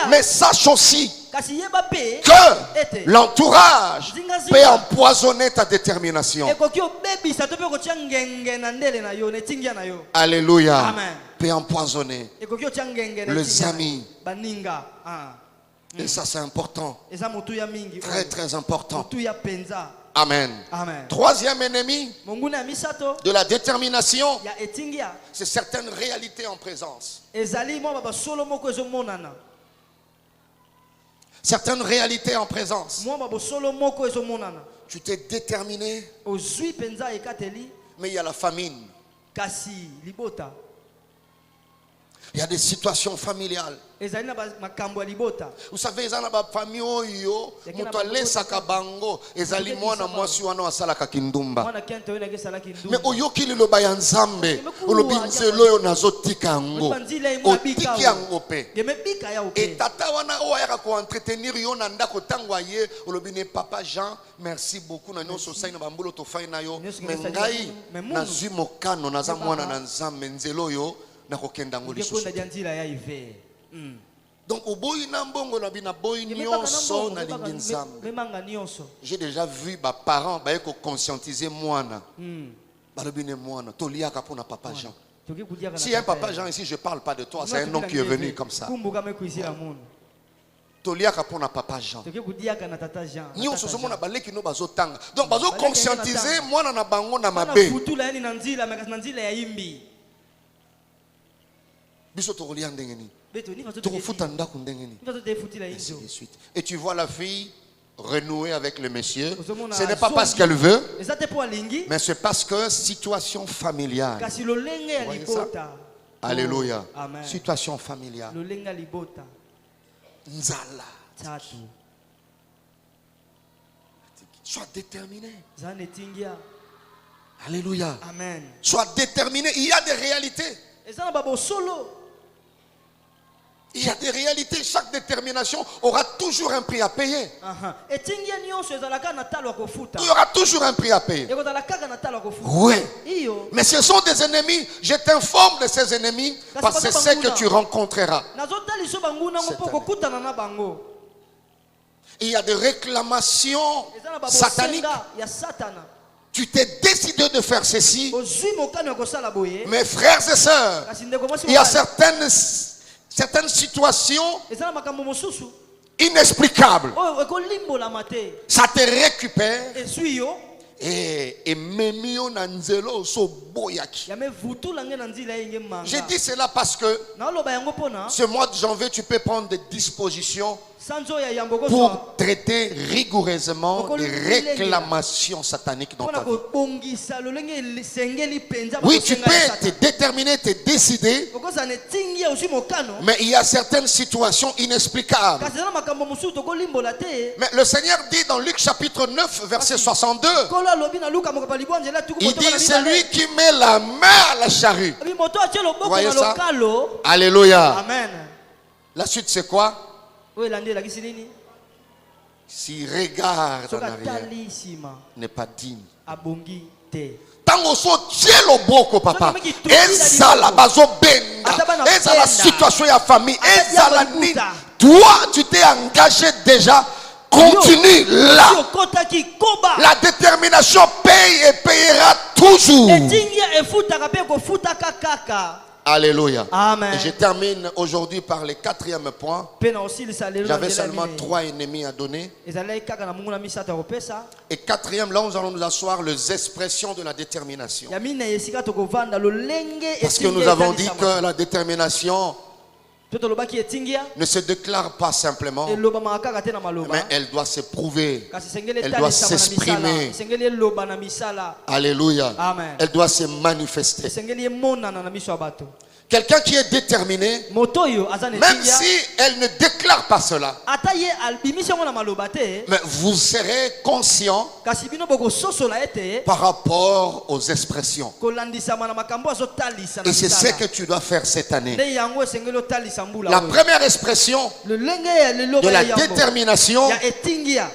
Mais sache aussi que l'entourage peut empoisonner ta détermination. Alléluia. Peut empoisonner les amis. Et ça, c'est important. Très, très important. Amen. Troisième ennemi de la détermination, c'est certaines réalités en présence. Certaines réalités en présence. Tu t'es déterminé, mais il y a la famine. Il y a des situations familiales. Vous savez, il y a des familles qui ont bango, ezali mwana mwasi wana asalaka kindumba. Mais oyoki liloba ya Nzambe, olobi nzelo yo nazotika yango. Otiki yango pe. Et tata wana oyaka ko entretenir yo na ndako tangwa ye, olobi ne papa Jean, merci beaucoup na nyonso sai na bambulo to fai na yo. Mais ngai nazwi mokano naza mwana na Nzambe nzelo yo. Donc au boy nambongo na bina boy nyonso na lingi Nzambe. J'ai déjà vu ba parents ba ko conscientiser mwana. Balobi ne mwana to liaka pona papa Jean. Si il y a un papa Jean ici, je parle pas de toi, c'est un nom qui est venu comme ça. Toliaka pona papa Jean. Nyonso so mona baleki no bazotanga. Donc bazo conscientiser mwana na bango na mabe. Et tu vois la fille renouer avec le monsieur. Ce n'est pas parce qu'elle veut, mais c'est parce que situation familiale. Alléluia. Situation familiale. Nzala. Sois déterminé. Alléluia. Amen. Sois déterminé. Il y a des réalités. Il y a des réalités. Chaque détermination aura toujours un prix à payer. Il y aura toujours un prix à payer. Oui. Mais ce sont des ennemis. Je t'informe de ces ennemis parce que c'est ce que tu rencontreras. Il y a des réclamations sataniques. Tu t'es décidé de faire ceci. Mes frères et sœurs, il y a certaines situations inexplicables. Ça te récupère. Et memio nanzelo so boyaki. J'ai dit cela parce que ce mois de janvier, tu peux prendre des dispositions pour traiter rigoureusement les réclamations sataniques dans ta vie. Oui, tu peux te déterminer, te décider, mais il y a certaines situations inexplicables. Mais le Seigneur dit dans Luc chapitre 9 verset 62, il dit celui qui met la main à la charrue. Vous voyez ça? Alléluia. Amen. La suite c'est quoi? S'il regarde en arrière, n'est pas digne. Tango so tielo boko papa. Eza la bazo benga. Eza la situation ya famille. Eza la nid. Toi, tu t'es engagé déjà. Continue là. La détermination paye et payera toujours. Alléluia. Amen. Et je termine aujourd'hui par le quatrième point. J'avais seulement 3 ennemis à donner. Et quatrième, là nous allons nous asseoir les expressions de la détermination. Parce que nous avons dit que la détermination ne se déclare pas simplement, mais elle doit se prouver. Elle doit s'exprimer. Alléluia. Amen. Elle doit se manifester. Quelqu'un qui est déterminé, même si elle ne déclare pas cela, mais vous serez conscient par rapport aux expressions. Et c'est ce que tu dois faire cette année. La première expression de la détermination,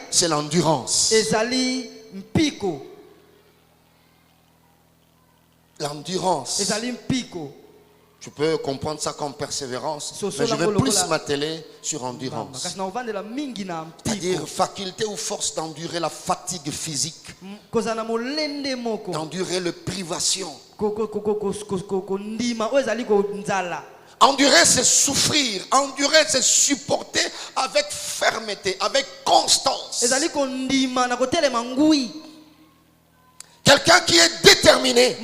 c'est l'endurance. L'endurance. Tu peux comprendre ça comme persévérance, mais je vais plus m'atteler sur endurance. C'est-à-dire faculté ou force d'endurer la fatigue physique, d'endurer les privations. Endurer, c'est souffrir. Endurer, c'est supporter avec fermeté, avec constance. Quelqu'un qui est déterminé,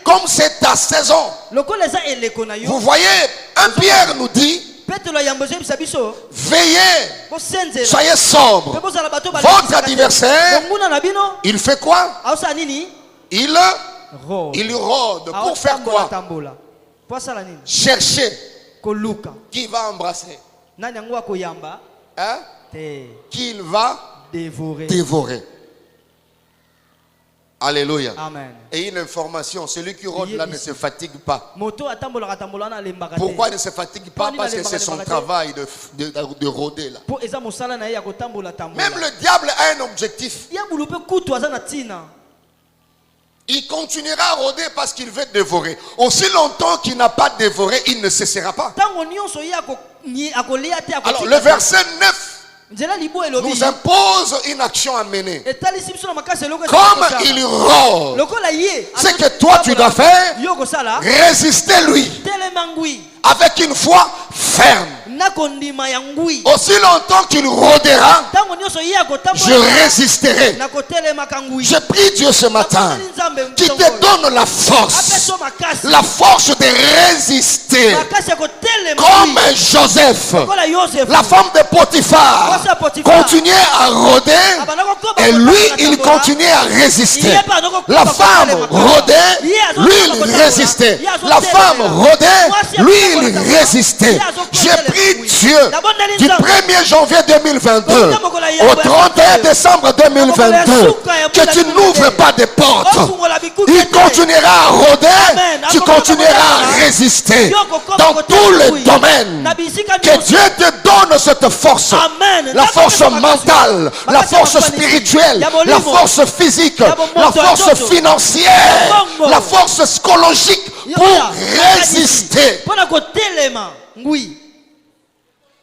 comme c'est ta saison. Vous voyez, un Pierre nous dit, veillez, soyez sobre. Votre adversaire, il fait quoi? Il rôde. Pour faire quoi? Chercher. Qui va embrasser? Hein? Qu'il va dévorer. Alléluia. Amen. Et une information, celui qui rôde là ne se fatigue pas. Pourquoi il ne se fatigue pas? Parce que c'est son travail de rôder là. Même le diable a un objectif. Il continuera à rôder parce qu'il veut dévorer. Aussi longtemps qu'il n'a pas dévoré, il ne cessera pas. Alors le verset 9 nous impose une action à mener. Comme il rôde, ce que toi tu dois faire, résister lui avec une foi ferme. Aussi longtemps qu'il rôdera, je résisterai. Je prie Dieu ce matin qui te donne la force de résister. Comme Joseph, la femme de Potiphar, continuait à rôder et lui il continuait à résister. La femme rôdait, lui il résistait. La femme rôdait, lui il résistait. J'ai pris Dieu du 1er janvier 2022 au 31 décembre 2022 que tu n'ouvres pas de portes. Il continuera à rôder, tu continueras à résister dans tous les domaines. Que Dieu te donne cette force, la force mentale, la force spirituelle, la force physique, la force financière, la force psychologique pour résister.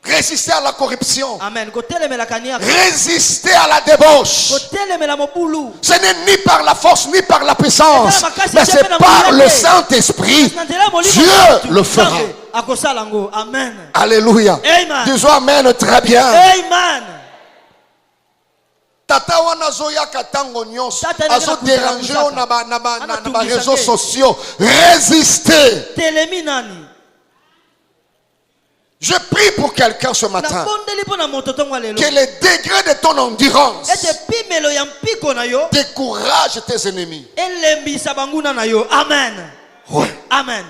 Résister à la corruption. Amen. Résister à la débauche. Ce n'est ni par la force ni par la puissance, mais c'est par le Saint-Esprit. Dieu le fera. Amen. Alléluia. Disons Amen très bien. Amen. Tata wana zoya katango nyonso azo déranger na réseaux sociaux. Résister. Je prie pour quelqu'un ce matin que le degré de ton endurance décourage tes ennemis. Amen. Ouais. Amen.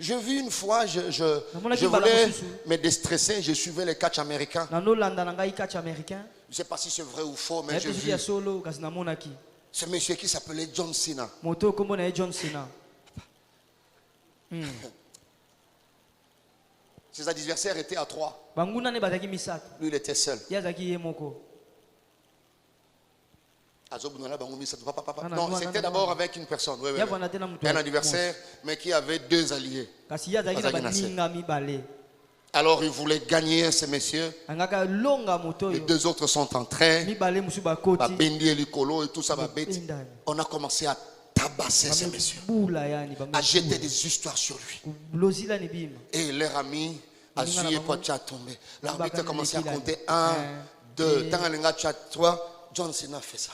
J'ai vu une fois, je voulais me déstresser, je suivais les catchs américains. Je ne sais pas si c'est vrai ou faux, mais j'ai vu ce monsieur qui s'appelait John Cena. Ses adversaires étaient à 3. Lui, il était seul. Non, c'était d'abord avec une personne. Oui, un adversaire, mais qui avait 2 alliés. Alors il voulait gagner ce monsieur. Les 2 autres sont en train. On a commencé à tabasser ce monsieur, à jeter des histoires sur lui. Et leur ami a suivi pour tomber. L'arbitre a commencé à compter 1, 2. Tant que tu as 3, John Cena fait ça.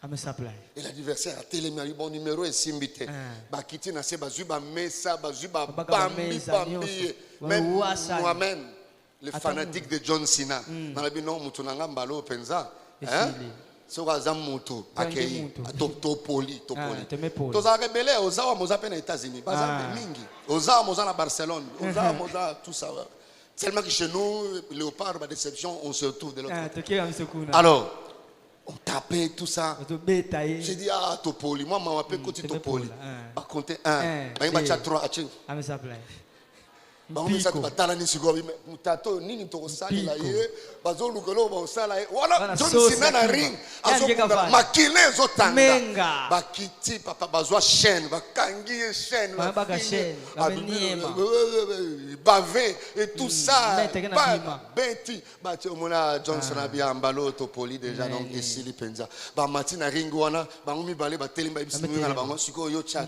Et l'adversaire a télé bon numéro et simbité. Bakiti na se bazuba mesa bazuba bambi. Même moi-même, les fanatiques de John Cena. Dans la vie non mutunanga mbalo penza. Hein? So bazam mutu akei topoli. Toza rebelle ozawa moza pe na États-Unis. Bazam mingi. Ozawa moza na Barcelone. Ozawa moza tout ça. Tellement que chez nous, Léopard, par déception, on se retrouve de l'autre côté. Alors, on tapait tout ça. J'ai dit, ah, Topoli. Moi, je m'appelle côté Topoli. Par contre, 1. Je vais 3. John Cena na ring azokunda makile ezotanga bakiti papa bazwa chaîne bakangi chaîne bavé et tout ça beti mona John Cena bia mbalo Topoli déjà donc esili penza ba matina ring wana bango mibale ba telimba ibisimu na bango siko yo chat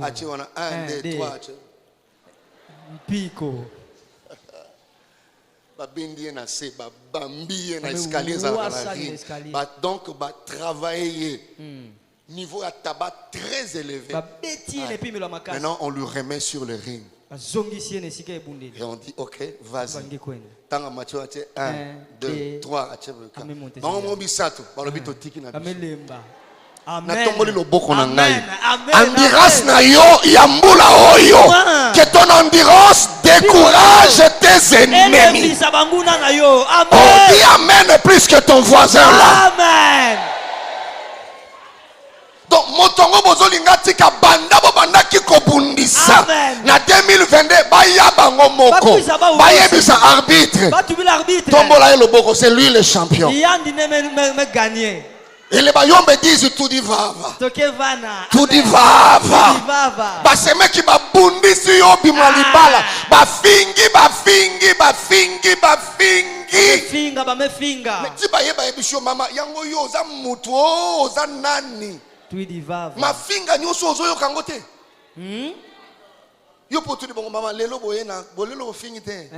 achi wana 1 2 3 Pico. Babindie na se babambier na escalier za la rue. Donc ba travailler niveau à tabac très élevé. Maintenant on lui remet sur le ring. Et on dit OK, vas-y. Tanga macho ate 1 2 3 ate. Bango mobisato, balobito tiki na. Amen. Endurance na yo yambula oyo. Que ton endurance décourage tes ennemis. Oh, dis amen plus que ton voisin là. Amen. Donc motongo bozolinga tika banda bo banda ki kobundisa. Na 2022 baya bango moko. Baya bisa arbitre. Tombola le boko, c'est lui le champion. Et les bayons me disent tout dit vava. Tout dit vava. Bah c'est mec qui m'a bondi sur yo bimalibala. Bah fingi. Mais tu baye bisho mama yango yo za mutu o za nani. Tout dit vava. Ma finga nyoso zo yo kangote. Yo potu di bongo mama lelo boyena bolelo fingi te.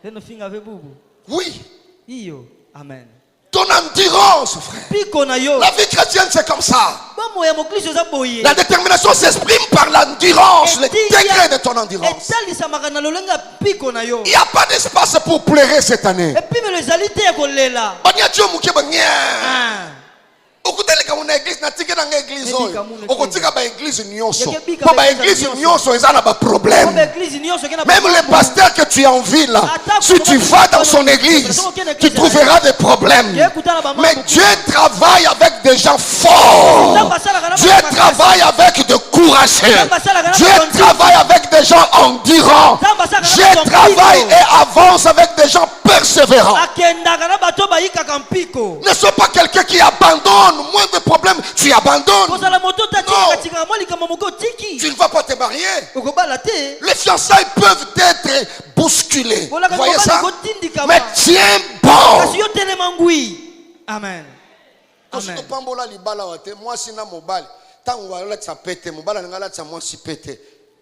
Lelo finga ve bubu. Oui. Iyo. Amen. Ton endurance, frère. La vie chrétienne, c'est comme ça. La détermination s'exprime par l'endurance, le degré de ton endurance. Il n'y a pas d'espace pour pleurer cette année. Okuteleka una église na tike na église oyo okotika ba église nyonso po ba église nyonso ezala ba problème. Même le pasteur que tu envies là, si tu vas dans son église tu trouveras des problèmes. Mais Dieu travaille avec des gens forts. Dieu travaille avec des courageux. Dieu travaille avec des gens endurants. Dieu travaille et avance avec des gens persévérants. Ne sois pas quelqu'un qui abandonne. Moins de problèmes, tu abandonnes. Non. Tu ne vas pas te marier. Les fiançailles peuvent être bousculées. Vous voyez ça? Mais tiens bon. Amen.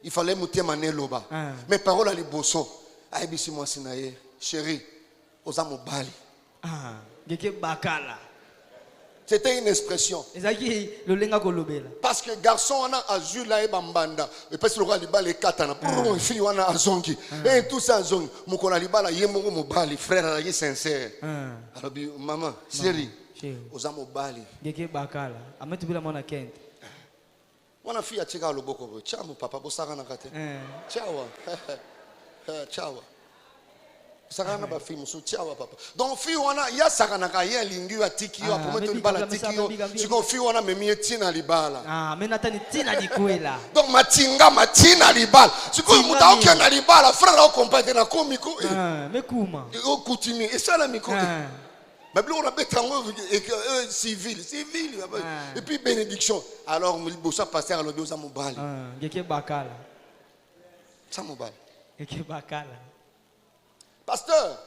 Il fallait monter mané loba. Mes paroles à l'iboso. Aïbisi moi sinaye. Chérie, osa mobali. C'était une expression. Parce que garçon on a azul là et bambanda. Et parce que le roi liba les katana. Pour fille on a azongi. Et tout ça azongi. Mukona liba la yemongo mobali frère la yi sincère. Alors maman, chérie, osa mobali. Geke bakala. Ametu bila mona kent. Mwana fille achika loboko. Chamu papa bosaka na kate. Chawa. Chawa. Sakana ba film so tiawa papa. Donc fi wana ya sakana ka ye lingi wa tiki yo apometo libala tiki yo. Siko fi wana memi tina libala. Menata ni tina dikuela. Donc matina libala. Siko muta okia na libala frère o compagnie na komiko. Mekuma. O kutimi et ça la miko. Bible on a betango civil. Et puis bénédiction. Alors bossa pasteur lo bioza mobali. Geke bakala. Ça mobali. Geke bakala. Pasteur,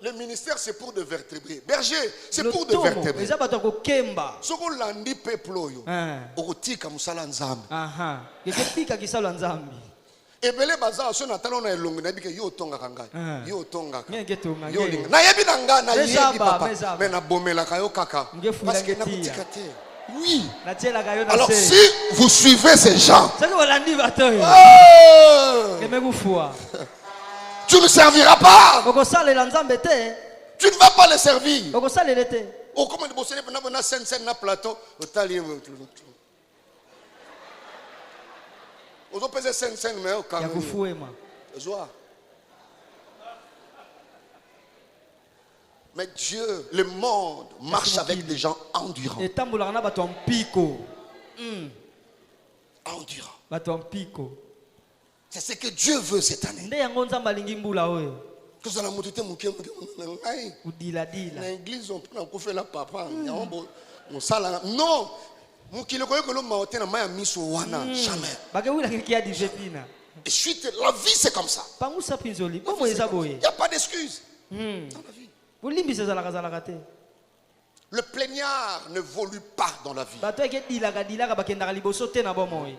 le ministère c'est pour de vertébrés. Berger, c'est pour de vertébrés. Soko landi peuple oyo. Okotika musala nzambe. Ebele baza so na talo na elongo na bike yo tonga kanga. Yo tonga. Na yebi na nga na yebi papa. Mais na bomela kayo kaka. Parce que na kutika te. Oui. natielaka yo na Alors se. si vous suivez ces gens, soki olandi bato oyo oh, keme kufua tu ne serviras pas. okosalela nzambe te Tu ne vas pas les servir. okosalela te Oh, comment de bosser na scène na plateau, otali. Ozo pese scène mais au ya calme. kufuema Joie. Mais Dieu, le monde marche avec des gens endurants. etambolaka na bato ya mpiko Endurants. bato ya mpiko C'est ce que Dieu veut cette année. nde yango nzambe alingi mbula oyo Que ça la montée mouké kodiladila l'église on peut en faire la papa. On sala non. Mukile koyo kolo maote na maya miso wana jamais. bakewilaka kia divetina Et suite la vie c'est comme ça. pangusa mpinzoli bomo eza boye Il n'y a pas d'excuse dans la vie. bolimbisi ezalaka te Le plaignard ne volue pas dans la vie. bato eke dilaka bakendaka liboso te na bomoi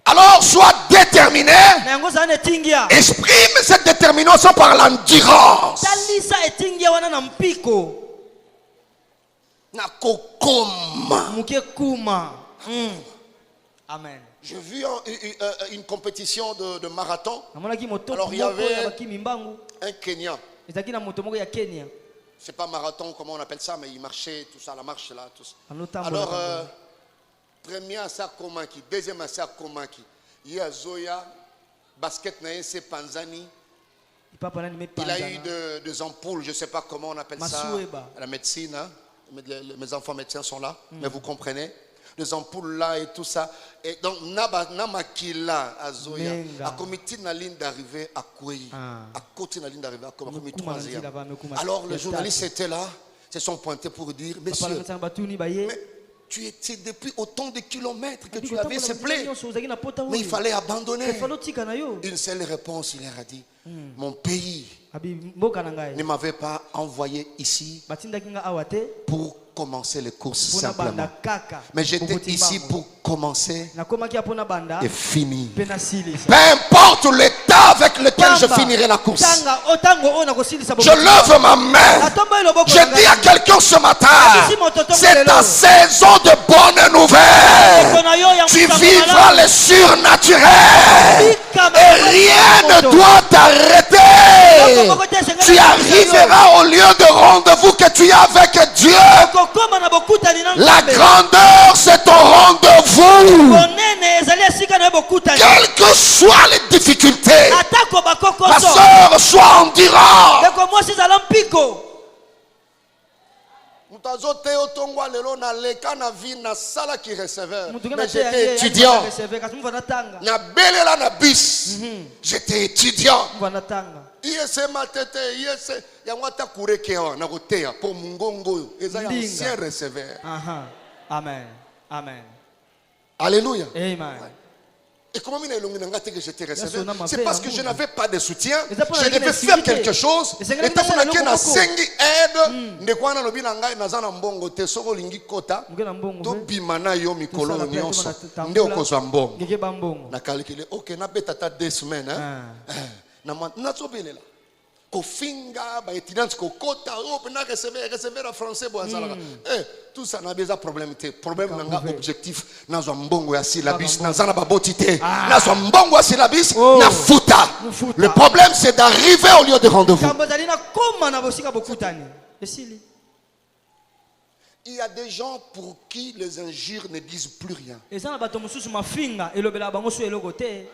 Alors sois déterminé. na yango ozala na etingia Exprime cette détermination par l'endurance. talisa etingia wana na mpiko Na kokoma. muke kuma amen J'ai vu une compétition de marathon. namonaki moto Alors, il y moko avait- ya bakimi mbangu Un Kenyan. ezalaki na moto moko ya Kenya C'est pas marathon, comment on appelle ça, mais il marchait, tout ça, la marche là, tout ça. anotambola Alors, premier à ça, Komaki, deuxième à ça, Komaki. Il y a Zoya, basket naïse Panzani. ipapa nani Il a eu mepanzana des ampoules, je ne sais pas comment on appelle ça. Masueba. La médecine, hein. Mes enfants médecins sont là, mais vous comprenez. Les ampoules là et tout ça. Et donc, Namakila, à Zoya, Menga. à comité na ligne d'arrivée à Kouei, Ah. à côté de la ligne d'arrivée à Kouei, Mekuma troisième. nzila ba, mekuma Alors, les ya journalistes tatu. étaient là, se sont pointés pour dire, papa monsieur, na batuni baye mais tu étais depuis autant de kilomètres que Abi tu avais kotambola ce mokili plaie. nyonso, ozalaki na pota Mais il oyo fallait abandonner. efali otika na yo Une seule réponse, il leur a dit, mon pays abi mboka na ngai ne m'avait pas envoyé ici batindaki nga awa te pour commencer les courses mpona simplement. banda kaka Mais j'étais Boboti ici mbango. pour commencer nakomaki ya mpona banda et finir. mpe nasilisa Peu importe l'état avec lequel je finirai la course. tanga otango oyo nakosilisa Je lève ma main. natomboyi loboko Je na dis à ngai. quelqu'un ce matin, Mototo c'est lelo. ta saison de bonnes nouvelles. Moko na yo ya Tu mosako vivras malamu. les surnaturels. Bika Et makambo rien ne moto. doit t'arrêter. Moko te esengeli Tu na arriveras au lieu de rendez-vous que tu as avec Dieu. kokoma na bokutani na La Nzambe. grandeur, c'est ton rendez-vous. monene ezali esika na yo bokutani Quelles que soient les difficultés, atako ma bakokoso soeur, sois endurant. ndeko mwasi ezala mpiko Mutazote otongwa lelo na leka na vie na sala qui receveur. Mutu Mais kena te ya ye, j'étais ya étudiant. receveur, kasi mva natanga Na belela na bis. J'étais étudiant. mva natanga ISE matete ISE yango ata kureke wa na koteya pour mungongo oyo eza ya Ndinga. ancien receveur. aha amen amen Alléluia. amen Et comment mina elongi nanga te que j'étais receveur? Yaso na C'est mabe parce ya que je Mungu. n'avais pas de soutien. Eza pona Je ngai na devais faire activité. quelque chose. Esengeli Et tant nasala que na eloko sengi aide ndeko wana lobi na ngai naza na mbongo te soko olingi kota moke na mbongo to pe. bima na yo mikolo Tosala pe, nyonso tobana nde okozwa mbongo. ngeke bambongo Na calculé OK na beta ta 2 semaines hein. Ah. Na nazobelela. Kofinga ba étudiants kokota oh na recevoir en français bo azala. Tout ça na beza problème te. Problème nanga objectif nazwa mbongo ya syllabus nazana baboti te. Nazwa mbongo ya syllabus Oh. na futa. Mufuta. Le problème c'est d'arriver au lieu de rendez-vous. kambo ezali na koma na bosika bokutani esili Il y a des gens pour qui les injures ne disent plus rien. eza na bato mosusu mafinga elobelaka bango so eloko te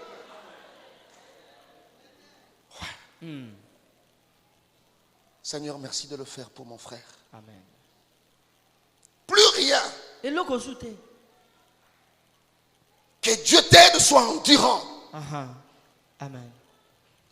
Seigneur, merci de le faire pour mon frère. amen Plus rien. eloko su te Que Dieu t'aide, sois endurant. aha amen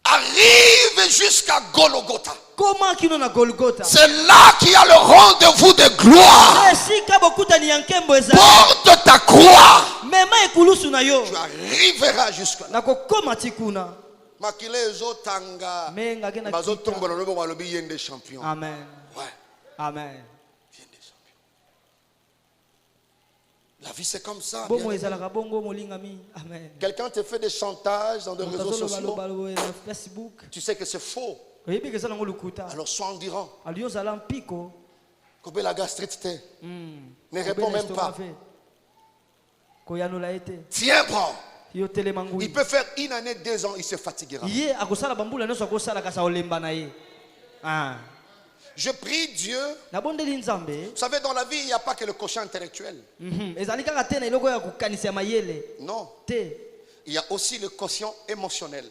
Arrive jusqu'à Golgotha. koma kino na golgota C'est là qu'il y a le rendez-vous de gloire. esika bokutani ya nkembo ezali Porte ta croix. mema ekulusu na yo Tu arriveras jusque là. nakokoma ti kuna Makile ezotanga. me ngake na Bazotombola lobo balobi yende champion. amen Ouais. amen Yende champion. La vie c'est comme ça. bomo bien-aimé. ezalaka bongo molingami amen Quelqu'un te fait des chantages dans des réseaux sociaux. bazolobaloba na facebook Tu sais que c'est faux. oyebi ke eza nango lokuta Alors sois endurant. ali ozala mpiko Kobe la gastrite te. Ne réponds même pas. Tiens bon. Il peut faire 1 année, 2 ans, il se fatiguera. Je prie Dieu. Vous savez, dans la vie, il n'y a pas que le quotient intellectuel. Non. Il y a aussi le quotient émotionnel.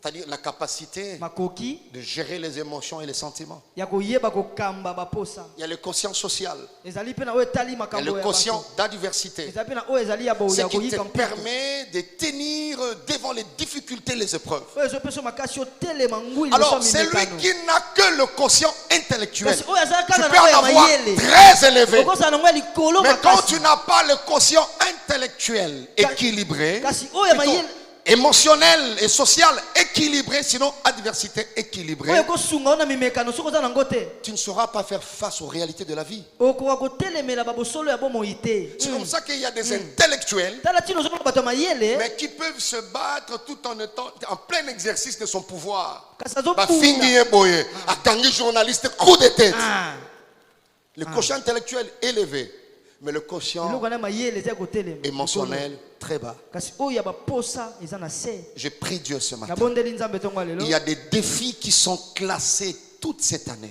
C'est-à-dire la capacité de gérer les émotions et les sentiments. Il y a le quotient social. Il y a le quotient d'adversité. Ce qui te permet de tenir devant les difficultés, les épreuves. Alors, celui qui n'a que le quotient intellectuel, tu peux en avoir très élevé. Mais quand tu n'as pas le quotient intellectuel équilibré, émotionnel et social équilibré, sinon adversité équilibrée, tu ne sauras pas faire face aux réalités de la vie. C'est comme ça qu'il y a des intellectuels, mais qui peuvent se battre tout en étant en plein exercice de son pouvoir. Journaliste, coup de tête. Le quotient intellectuel élevé, mais le quotient émotionnel très bas. Je prie Dieu ce matin. Il y a des défis qui sont classés toute cette année.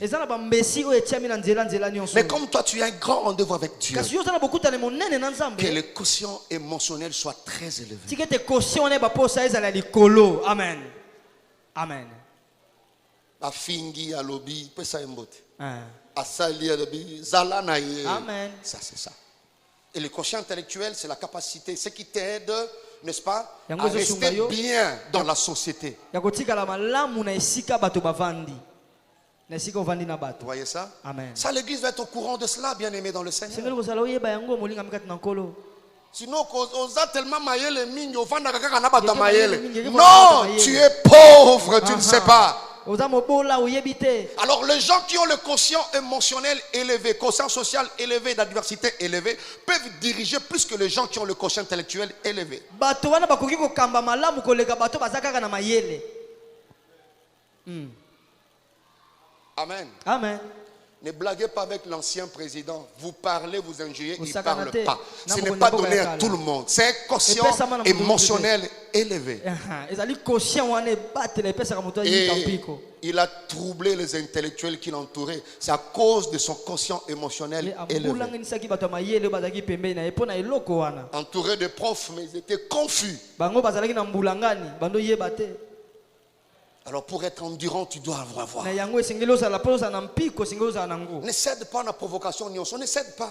Mais comme toi tu as un grand rendez-vous avec Dieu, que le quotient émotionnel soit très élevé. Amen. Amen. Afingi alobi pesa embote. Amen. Ça c'est ça. Et le quotient intellectuel, c'est la capacité, ce qui t'aide, n'est-ce pas, à rester bien dans la société. Vous voyez ça? Amen. Ça, l'église va être au courant de cela, bien aimé dans le Seigneur. Sinon, on a tellement maillé les mines, non, tu es pauvre, tu ne sais pas. Alors les gens qui ont le quotient émotionnel élevé, quotient social élevé, d'adversité élevé, peuvent diriger plus que les gens qui ont le quotient intellectuel élevé. Amen. Amen. Ne blaguez pas avec l'ancien président. Vous parlez, vous injuriez, il ne parle pas. Ce n'est pas donné à tout le monde. C'est un quotient émotionnel élevé. Et il a troublé les intellectuels qui l'entouraient. C'est à cause de son quotient émotionnel élevé. Entouré de profs, mais ils étaient confus. Alors pour être endurant, tu dois avoir. Ne cède pas à la provocation, ne cède pas.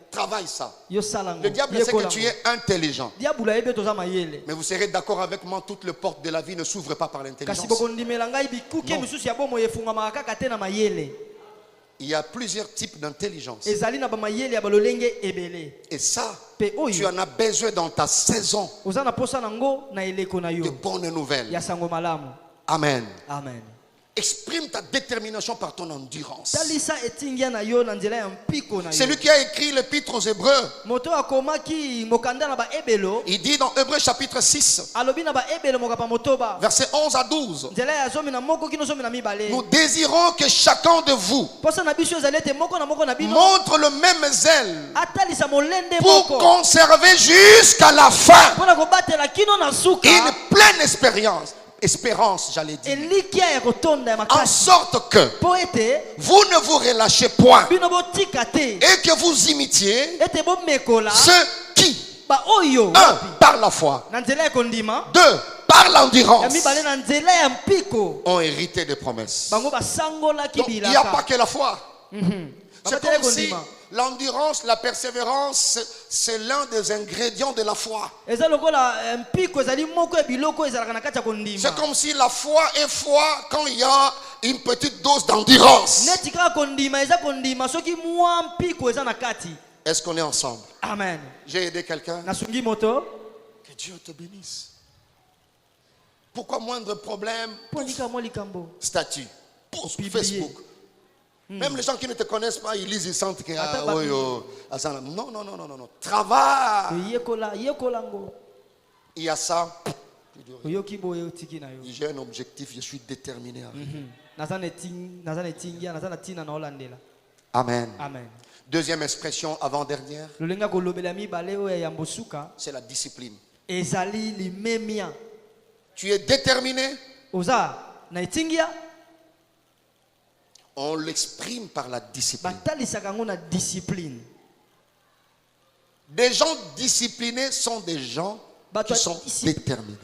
Travaille ça. Le diable sait que tu es intelligent. Mais vous serez d'accord avec moi, toutes les portes de la vie ne s'ouvrent pas par l'intelligence. Il y a plusieurs types d'intelligence. Et ça, tu en as besoin dans ta saison de bonnes nouvelles. Amen. Amen. Exprime ta détermination par ton endurance. C'est lui qui a écrit l'épître aux Hébreux. Il dit dans Hébreux chapitre 6, versets 11 à 12, nous désirons que chacun de vous montre le même zèle pour conserver jusqu'à la fin une pleine espérance, j'allais dire, en sorte que vous ne vous relâchez point et que vous imitiez ceux qui, 1. par la foi, 2. par l'endurance, ont hérité des promesses. Donc, il n'y a pas que la foi. C'est comme si l'endurance, la persévérance, c'est l'un des ingrédients de la foi. C'est comme si la foi est foi quand il y a une petite dose d'endurance. Est-ce qu'on est ensemble? Amen. J'ai aidé quelqu'un? Que Dieu te bénisse. Pourquoi moindre problème? Statut, post, Facebook. Même les gens qui ne te connaissent pas, ils lisent, ils sentent que non. Travail. Il y a ça, tu dis rien. oyoki boye otiki na yo. J'ai un objectif, je suis déterminé à vivre. Naza netingia naza na tina na olandela. Amen. Amen. Deuxième expression avant-dernière, Lolenga kolobela mibale oyo ya mbosuka c'est la discipline. ezali limemia. Tu es déterminé, Oza na etingia on l'exprime par la discipline. batalisaka ngo na discipline. Des gens disciplinés sont des gens qui sont déterminés.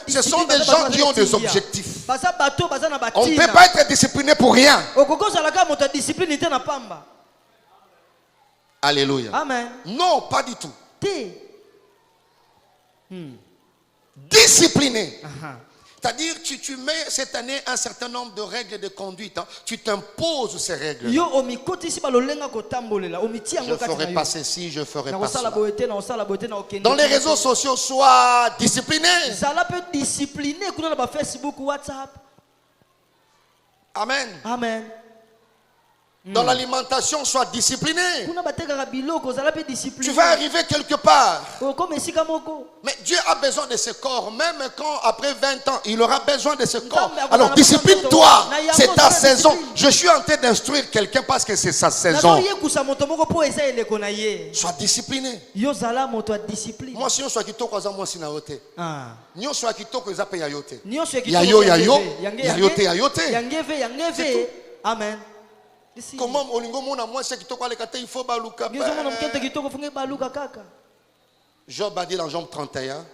Ce sont des gens qui ont des objectifs. On ne peut pas être discipliné pour rien. Alléluia. Amen. Non, pas du tout. Discipliné. C'est-à-dire que tu mets cette année un certain nombre de règles de conduite. Hein. Tu t'imposes ces règles. Je ne ferai pas ceci, je ne ferai pas cela. Dans les réseaux sociaux, sois discipliné. Amen. Amen. Dans l'alimentation, sois discipliné. Tu vas arriver quelque part. Mais Dieu a besoin de ce corps. Même quand après 20 ans, il aura besoin de ce corps. Alors discipline-toi. C'est ta saison. Je suis en train d'instruire quelqu'un parce que c'est sa saison. Sois discipliné. Moi, si on soit kitoko, moi si na yote. Ni on soit kitoko, ils appellent yayote. Yayo, yayo, yayote, yayote. Amen. Comment olingo mona moi c'est kitoko alekate il faut baluka. Job a dit dans Job 31.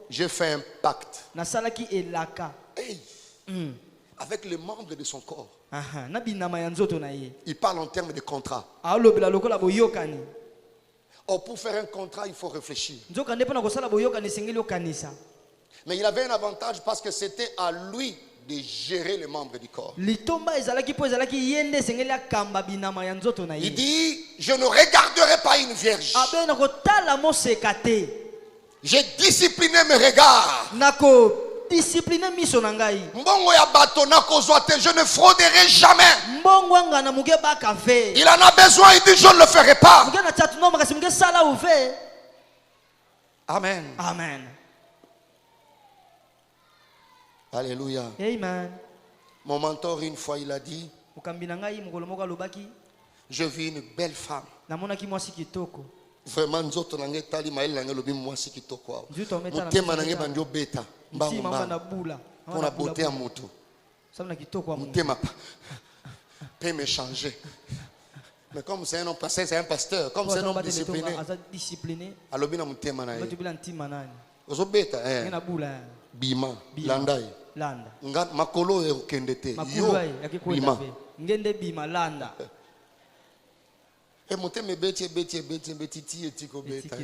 J'ai fait un pacte. Hey, avec les membres de son corps. Il parle en termes de contrat. Or pour faire un contrat, il faut réfléchir. Mais il avait un avantage parce que c'était à lui de gérer les membres du corps. Il dit, je ne regarderai pas une vierge. J'ai discipliné mes regards. Je ne frauderai jamais. Il en a besoin, il dit, je ne le ferai pas. Amen. Amen. Alléluia. Amen. Mon mentor, une fois, il a dit, je vis une belle femme. Vraiment, nous autres, nous tali maïl nange lobi mwasi kitoko. Mutema nange banjo beta. Mbamba. Pour la beauté à moto. Mutema peut me changer. Mais comme c'est un homme passé, c'est un pasteur. Comme c'est un homme discipliné. Alobi na mutema na ye. Ozo beta bima landai. Landa. Nga makolo e ukendete. Yo bima. Ngende bima landa. Et monter mes bêtises, ti etiko beta.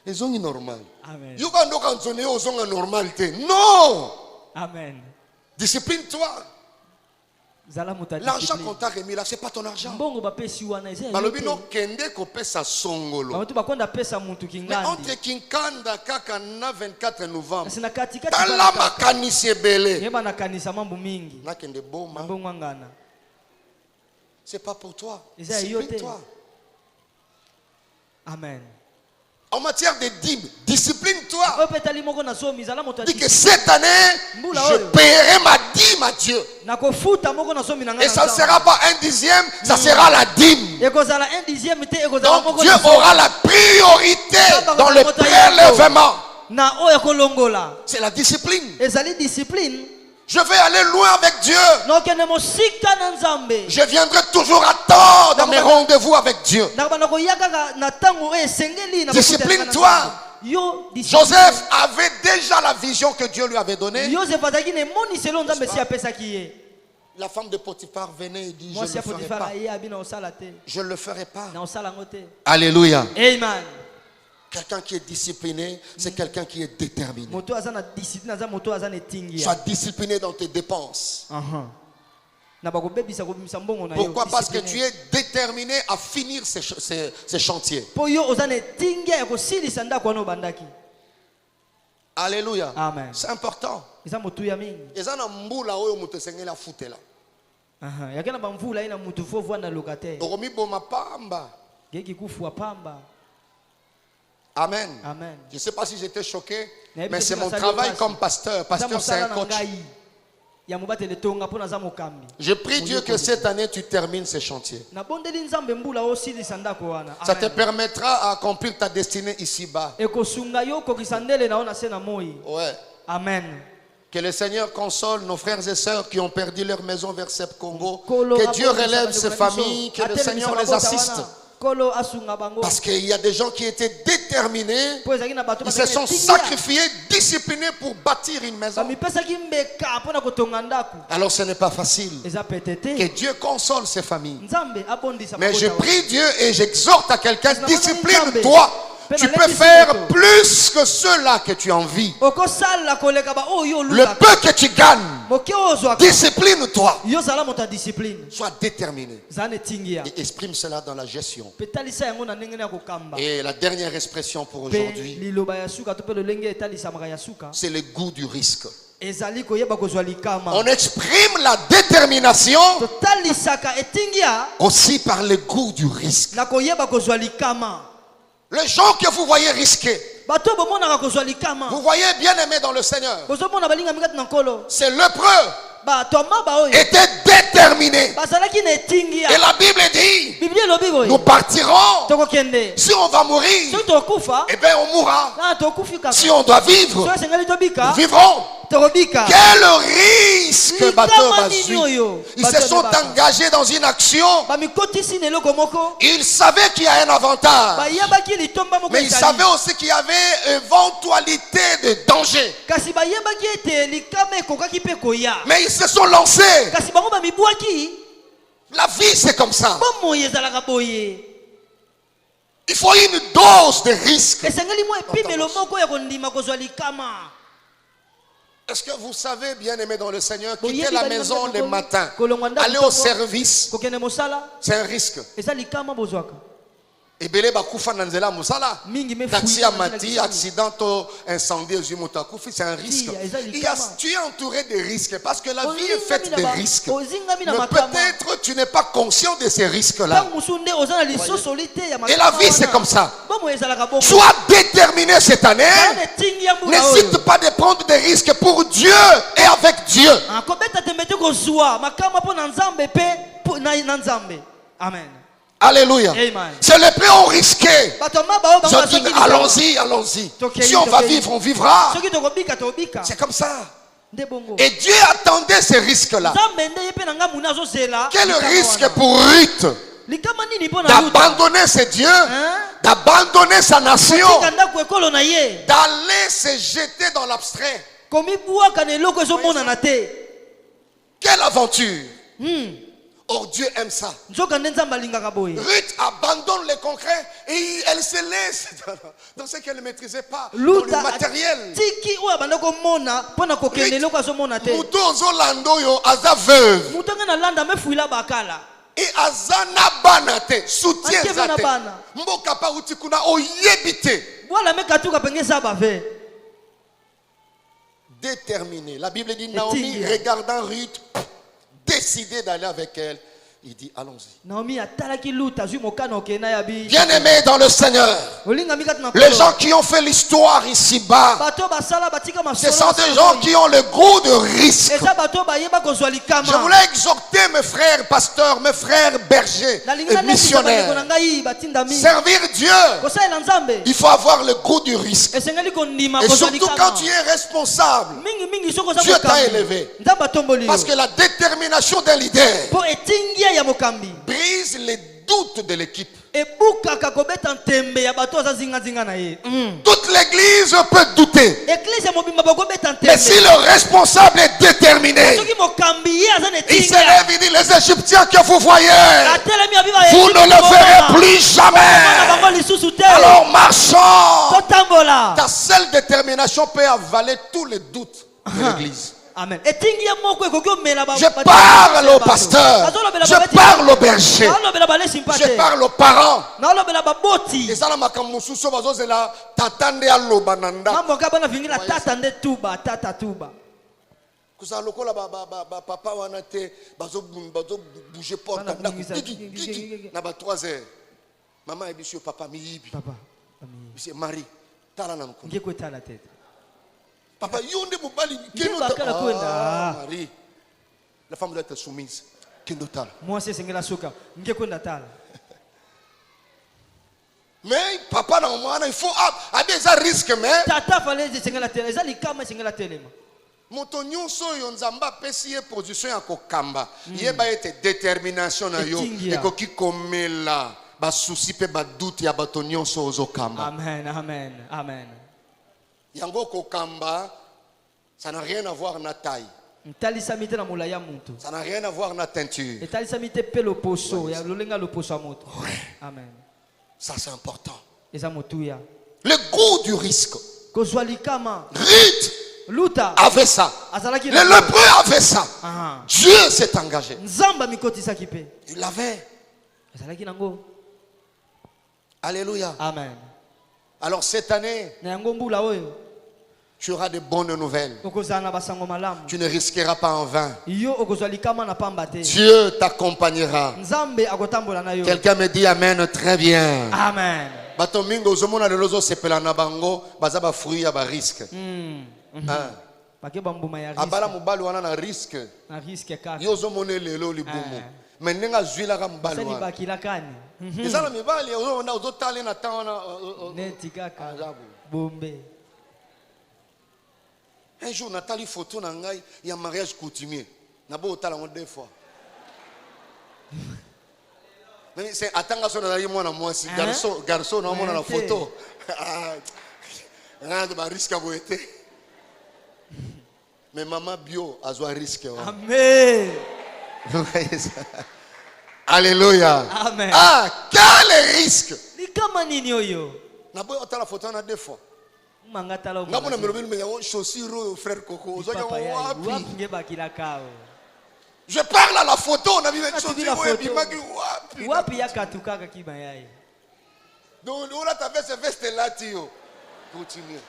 Les ont normal. Amen. You can do canzone aux ont normalité. Non. Amen. Discipline-toi. L'argent qu'on t'a remis là, c'est pas ton argent. Malobino kende kopesa songolo. Mais entre Kinkanda kaka na 24 novembre. Tala makanisi ebele. Na kende boma. C'est pas pour toi. Discipline-toi. Amen. En matière de dîmes, discipline-toi. Dis que cette année, je paierai ma dîme à Dieu. Et ça ne sera pas un dixième, ça sera la dîme. Donc Dieu aura la priorité dans le prélèvement. C'est la discipline. Je vais aller loin avec Dieu. Je viendrai toujours à temps dans mes rendez-vous avec Dieu. Discipline-toi. Joseph avait déjà la vision que Dieu lui avait donnée. La femme de Potiphar venait et dit, je ne le ferai pas. Je ne le ferai pas. Alléluia. Amen. Quelqu'un qui est discipliné, c'est quelqu'un qui est déterminé. Sois discipliné dans tes dépenses. Pourquoi? Parce que tu es déterminé à finir ces chantiers. Alléluia. Amen. C'est important. Amen. Amen. Je ne sais pas si j'étais choqué, Mais mais c'est mon travail comme pasteur. Pasteur, c'est un coach. Je prie Dieu que cette année, tu termines ces chantiers. Ça te permettra d'accomplir ta destinée ici-bas. Ouais. Amen. Que le Seigneur console nos frères et sœurs qui ont perdu leur maison vers Sep Congo. Que Dieu relève ces familles, que le Seigneur les assiste. Parce qu'il y a des gens qui étaient déterminés, ils se sont sacrifiés, disciplinés pour bâtir une maison. Alors ce n'est pas facile. Que Dieu console ces familles. Mais je prie Dieu et j'exhorte à quelqu'un, discipline-toi. Tu peux faire plus que ceux-là que tu envies. Le peu que tu gagnes, discipline-toi. Sois déterminé. Et exprime cela dans la gestion. Et la dernière expression pour aujourd'hui, c'est le goût du risque. On exprime la détermination aussi par le goût du risque. Les gens que vous voyez risquer, vous voyez bien aimé dans le Seigneur, c'est lépreux, était déterminé. Et la Bible dit, nous partirons. Si on va mourir, eh bien on mourra. Si on doit vivre, nous vivrons. Quel risque bateau Bazui. Ils se sont engagés dans une action. Ils savaient qu'il y a un avantage, mais ils savaient aussi qu'il y avait éventualité de danger. Mais ils se sont lancés. La vie c'est comme ça. Il faut une dose de risque. Est-ce que vous savez, bien aimé dans le Seigneur, quitter la maison le matin, aller au service, c'est un risque. Et belé bakufa nanzela musala. Taxi à mati, accident, incendie, c'est un risque. Tu es entouré de risques parce que la vie est faite de risques. Mais peut-être tu n'es pas conscient de ces risques-là. Et la vie c'est comme ça. Sois déterminé cette année. N'hésite pas de prendre des risques pour Dieu et avec Dieu. Amen. Alléluia. C'est les plus ont risqué. Ils ont dit allons-y, allons-y. Si on va vivre, on vivra. C'est comme ça. Et Dieu attendait ces risques-là. Quel risque pour Ruth d'abandonner ses dieux, d'abandonner sa nation, d'aller se jeter dans l'abstrait. Quelle aventure. Oh, Dieu aime ça. Ruth abandonne le concret et elle se laisse dans ce qu'elle ne maîtrisait pas, dans le matériel. Mouton Zolando yo aza veuve. Et azana banate soutien zate. Mboka pa utikuna oyebite. Déterminé. La Bible dit Naomi regardant Ruth, décidé d'aller avec elle, il dit allons-y. Bien aimé dans le Seigneur, les gens qui ont fait l'histoire ici-bas, ce sont des gens qui ont le goût de risque. Je voulais exhorter mes frères pasteurs, mes frères bergers et missionnaires. Servir Dieu, il faut avoir le goût du risque. Et surtout quand tu es responsable, Dieu t'a élevé. Parce que la détermination d'un leader brise les doutes de l'équipe. Toute l'église peut douter. Mais si le responsable est déterminé, il s'élève et dit les Égyptiens que vous voyez, vous ne le verrez plus jamais. Alors marchons. Ta seule détermination peut avaler tous les doutes de l'église. Amen. Je parle au pasteur, je parle au berger, je parle aux parents. Et ça, la makamususo bazozela tatande aloba nanda. Kusa lokola papa wana te bazo bouger porte na ba 3 heures. Maman ebisio papa miyibi. C'est Marie. Nge kweta la tête. Papa, yonde mobali. Marie. La femme doit être soumise. Moi c'est sengela soka. Nge kwenda tala. Mais papa na mwana il faut des risques mais tata fallait sengela tela. Ezali kama sengela telema. Moto nyonso yo nzamba pesi ye position ya kokamba. Yeba ete détermination na yo ekoki komela ba souci pe ba doute ya bato nyonso ozokamba. Amen, amen, amen. Yango kokamba, ça n'a rien à voir na taille. Ça n'a rien à voir na teinture. Amen. Ça c'est important. Le goût du risque. Ruth avait ça. Le lépreux avait ça. Dieu s'est engagé. Il l'avait. Alléluia. Amen. Alors cette année, tu auras de bonnes nouvelles. Tu ne risqueras pas en vain. Dieu t'accompagnera. Quelqu'un me dit Amen, très bien. Amen. Batomingo ozomona lelozo sepela na bango bazaba fruit ya ba risque. Abala mobali wana na risque. Yo ozomona lelo libumu. Menenga zwila ka mobali wana. Ezala mibali ozomona ozotale na tawana neti kaka bombe. Un jour, Nathalie photo nangai, il y a un mariage coutumier. Nabo otala ngo 2 fois. Mais c'est attends son Nathalie moi na moi si garçon na moi na photo. Rien de risque à boiter. Mais maman bio a zo risque. Amen. Alléluia. Amen. Ah, quel risque. Ni kama nini oyo? Nabo otala photo na 2 fois. Frère Coco. Je parle à la photo. On a vu une chaussure. Donc, on a tapé ce veste là. Continue.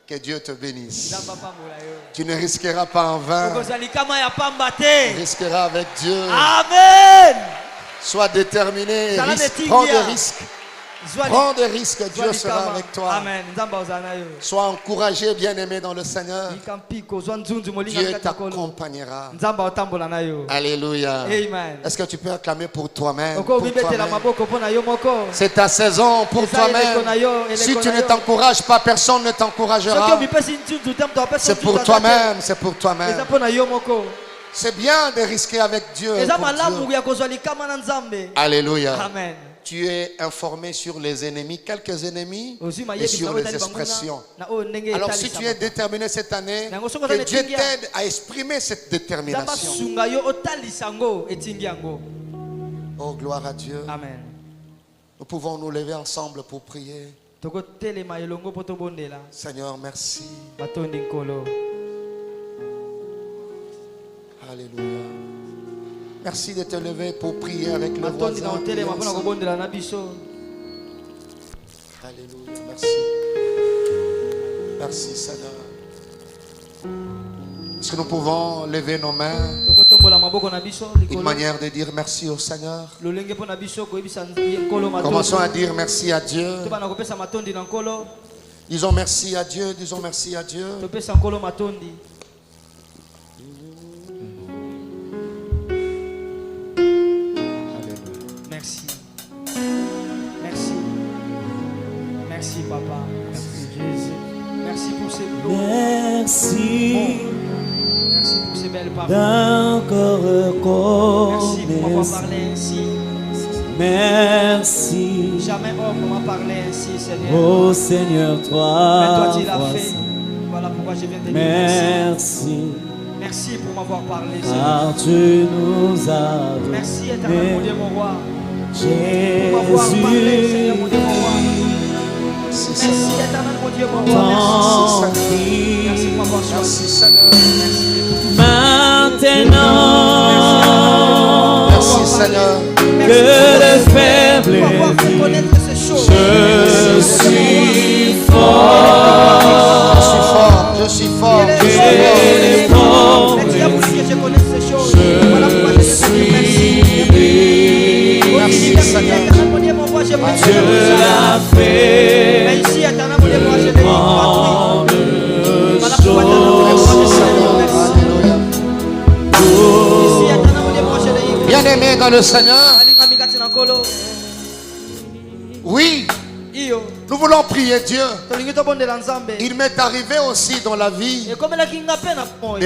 Que Dieu te bénisse. Tu ne risqueras pas en vain. Tu risqueras avec Dieu. Amen. Sois déterminé. Prends des risques. Prends des risques, Dieu sera avec toi. Amen. Sois encouragé, bien-aimé dans le Seigneur. Dieu t'accompagnera. Alléluia. Amen. Est-ce que tu peux acclamer pour toi-même? C'est ta saison pour toi-même. Si tu ne t'encourages pas, personne ne t'encouragera. C'est pour toi-même, c'est pour toi-même. C'est bien de risquer avec Dieu. Alléluia. Amen. Tu es informé sur les ennemis, quelques ennemis, et sur les expressions. Alors si tu es déterminé cette année, que Dieu t'aide à exprimer cette détermination. Oh, gloire à Dieu. Amen. Nous pouvons nous lever ensemble pour prier. Seigneur, merci. Alléluia. Merci de te lever pour prier avec le voisin. Alléluia, merci. Merci Seigneur. Est-ce que nous pouvons lever nos mains? Une manière de dire merci au Seigneur. Commençons à dire merci à Dieu. Disons merci à Dieu, disons merci à Dieu. Merci. Merci. Merci, Papa. Merci, Jésus. Merci pour ces beaux. Merci. Merci pour ces belles paroles. D'un corps merci pour m'avoir parlé ainsi. Merci. Jamais homme m'a parlé ainsi, Seigneur. Oh Seigneur, mais toi tu l'as fait. ça. Voilà pourquoi je viens te dire merci. Merci pour m'avoir parlé, Seigneur. Car tu nous as donné. Merci, éternel mon Dieu, mon roi. Jésus. Pour m'avoir parlé, Seigneur, mon Dieu, mon roi. Merci, éternel mon Dieu, mon roi. Merci. Merci pour m'avoir choisi. Seigneur. Maintenant. Merci Seigneur. Que le faible je suis fort. Je suis fort. Je suis fort. Je suis Merci Seigneur. Dieu l'a fait. Mais ici, attendant pour les prochains pays, Merci Seigneur. Alléluia. ici, attendant pour les prochains pays. Bien-aimé dans le Seigneur, Alinga mikati na kolo. oui, Iyo. nous voulons prier Dieu. Tolingi tobondela Nzambe. Il m'est arrivé aussi dans la vie Ekomelaki nga pe na moyo.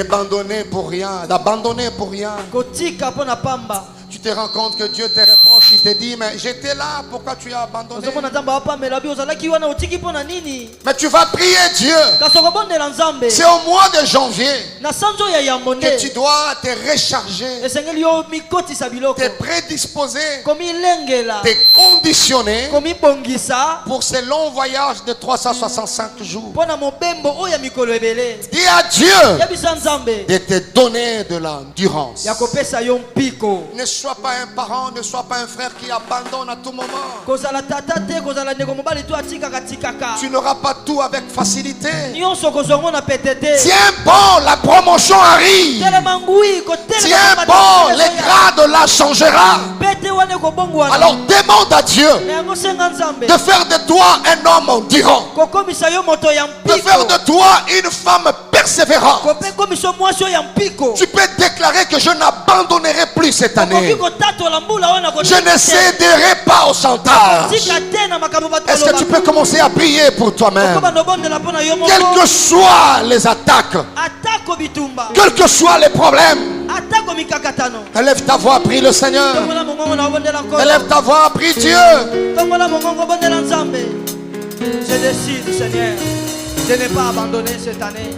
d'abandonner pour rien. Kotika mpo na pamba. Tu te rends compte que Dieu te reproche, il te dit, mais j'étais là, pourquoi tu as abandonné? Ozomona Nzambe apamela bi ozalaki wana otiki mpo na nini? Mais tu vas prier Dieu. Kasi okobondela Nzambe. C'est au mois de janvier Na sanzo ya yambo que nde. tu dois te recharger, Esengeli yo mikotisa biloko. te prédisposer, Komilengela. te conditionner Komibongisa. pour ce long voyage de 365 jours. Mpo na mobembo oyo ya mikolo ebele. Dis à Dieu Yebisa Nzambe. de te donner de l'endurance. Ya kopesa yo mpiko. Ne sois pas un parent, ne sois pas un frère qui abandonne à tout moment. Kozala tata te, kozala ndeko mobali to atikaka tikaka. Tu n'auras pas tout avec facilité. Nyonso kozongo na pete te. Tiens bon, la promotion arrive. Telema ngui, kotelema Tiens mabata bon, te, les grades là changera. Pete wane kobongwana. Alors demande à Dieu Na yango senga Nzambe. de faire de toi un homme endurant, Kokomisa yo moto ya de faire mpiko. de toi une femme persévérante. Kope komiso mwasi oyo ya mpiko. Tu peux déclarer que je n'abandonnerai plus cette Kokoki année. kotatola mbula wana Je ne céderai pas au chantage. Tika te na makambo bato Est-ce que tu peux commencer à prier pour toi-même? Kokoba nobondela mpona yo Quelles moko. que soient les attaques, Atako bitumba. quels que soient les problèmes, Atako mikakatano. élève ta voix, prie le Seigneur. Tongola mongongo na obondela nkolo. Élève ta voix, prie Dieu. Tongola mongongo bondela Nzambe. Je décide, Seigneur, de ne pas abandonner cette année.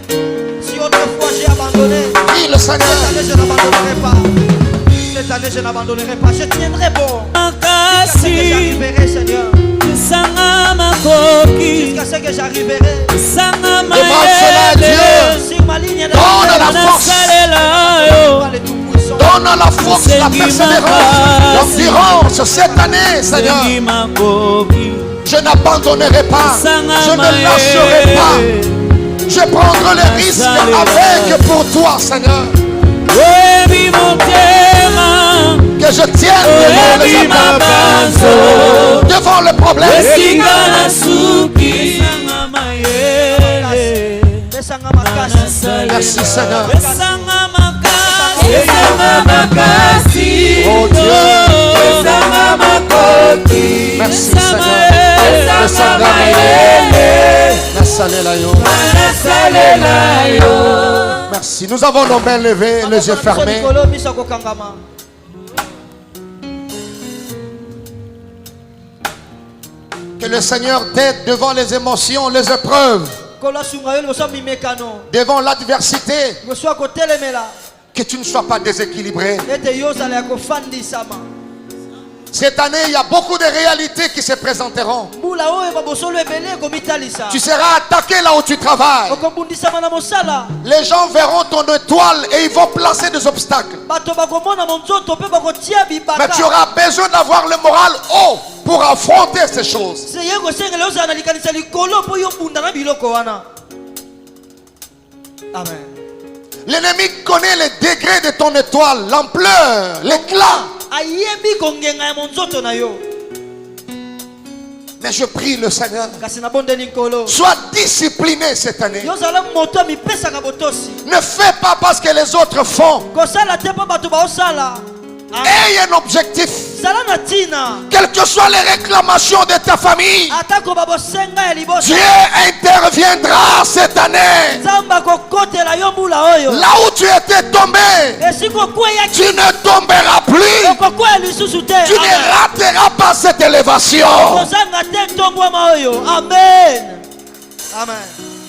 Si autrefois j'ai abandonné, Prie le Seigneur. cette année je n'abandonnerai pas. Cette année je n'abandonnerai pas. Je tiendrai bon. Jusqu'à ce que Makasi j'arriverai, Seigneur. Sanga makoki Jusqu'à ce que j'arriverai. Sanga Demande cela à Dieu. Sur ma ligne de Donne la force. nasalela yo Pas le tout-puissant. Donne la force, la persévérance, l'endurance cette année, Seigneur. Sengi makoki Je n'abandonnerai pas. Je ne lâcherai pas. Je prendrai les risques avec pour toi, Seigneur. Webi motema Que je tienne devant les Webi attaques, mabanzo devant le problème. Esika na suki Sanga mayele Besanga makasi. Merci, Seigneur. Esanga makasi Esanga makasi Oh Dieu. Esanga makoki Merci, Seigneur. Esanga mayele Nasalela yo. Nasalela yo. Merci. Nous avons nos mains levées, les yeux fermés. Mikolo miso kokangama. Que le Seigneur t'aide devant les émotions, les épreuves, Kola sunga yo liboso mimekano. devant l'adversité. Liboso ya kotelemela. Que tu ne sois pas déséquilibré. Ete yo ozala ya kofandisama. Cette année, il y a beaucoup de réalités qui se présenteront. Mbula oyo babosolo ebele komitalisa. Tu seras attaqué là où tu travailles. Okobundisama na mosala. Les gens verront ton étoile et ils vont placer des obstacles. Bato bakomona monzoto pe bakotia Mais bibaka. tu auras besoin d'avoir le moral haut pour affronter ces choses. Seye kosengela ozala na likanisa likolo mpo yo bunda na biloko wana. Amen. L'ennemi connaît les degrés de ton étoile, l'ampleur, l'éclat. Ayebi kongenga ya monzoto na yo. Mais je prie le Seigneur. Kasi na bondeli nkolo. Sois discipliné cette année. Yo ozala moto mipesaka botosi. Ne fais pas parce que les autres font. Kosala te mpo bato baosala. Aie un objectif. Zala na tina. Quelles que soient les réclamations de ta famille, Atako babosenga ya liboso. Dieu interviendra cette année. Nzamba kokotela yo mbula oyo. Là où tu étais tombé, Esiko kweya tu ne tomberas plus. okokweya lisusu te. Tu ne rateras pas cette élévation. Kozanga te ntongwama oyo. Amen. Amen.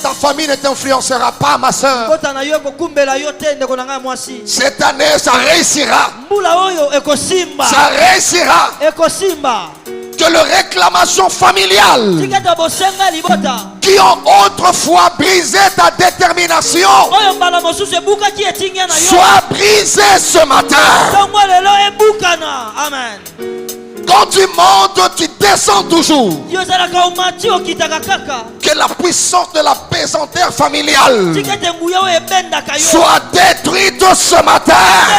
Ta famille ne t'influencera pas, ma soeur. Kota na yo kokumbela yo te ndeko na ngai mwasi. Cette année, ça réussira. Mbula oyo ekosimba. Ça réussira. Ekosimba. Que les réclamations familiales Tikata bosenga libota. qui ont autrefois brisé ta détermination Oyo mbala mosusu ebukaki etingia na yo. soient brisées ce matin. Tongo lelo ebukana. Amen. Quand tu montes, tu descends toujours. Yo zalaka omati okitaka kaka. Que la puissance de la pesanteur familiale tika ete nguya oyo ebendaka yo soit détruite ce matin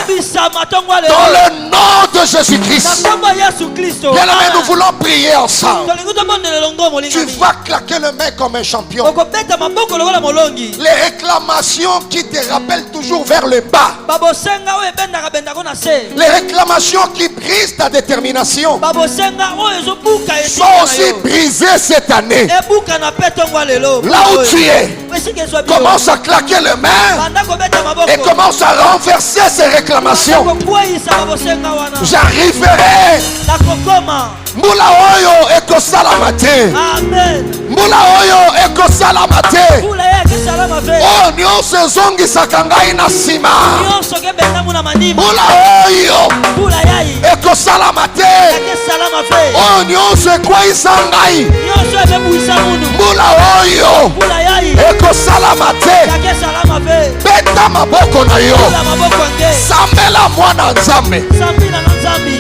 ebisama ntongo dans lelo le nom de na Jésus-Christ. nkombo ya Yesu Kristo. Bien-aimés, nous voulons prier ensemble. tolingi tobondela elongo Tu molingani vas claquer le main comme un champion. okobeta maboko lokola molongi Les réclamations qui te rappellent toujours vers le bas. babosenga oyo ebendaka na se Les réclamations qui brisent ta détermination babosenga oyo ezobuka sont aussi brisées cette année. ebuka na pe ntongo ya lelo Là où tu es, esika ezwa bino commence à claquer les mains banda kobeta maboko et commence à renverser ces réclamations. kokweyisa babosenga wana J'arriverai. nakokoma Mbula oyo ekosalama te. amen Mbula oyo ekosalama te. mbula ye ekisalama ve Oyo nyonso ezongisaka ngai na nsima. nyonso kebendangu na mandima Mbula oyo mbula yai ekosalama te. yakesalama ve Oyo nyonso ekweyisa ngai. nyonso ebebwisa mundu Mbula oyo mbula yai ekosalama te. yakesalama ve Beta maboko na yo. mbula maboko nge Sambela mwana nzambe. sambila na nzambi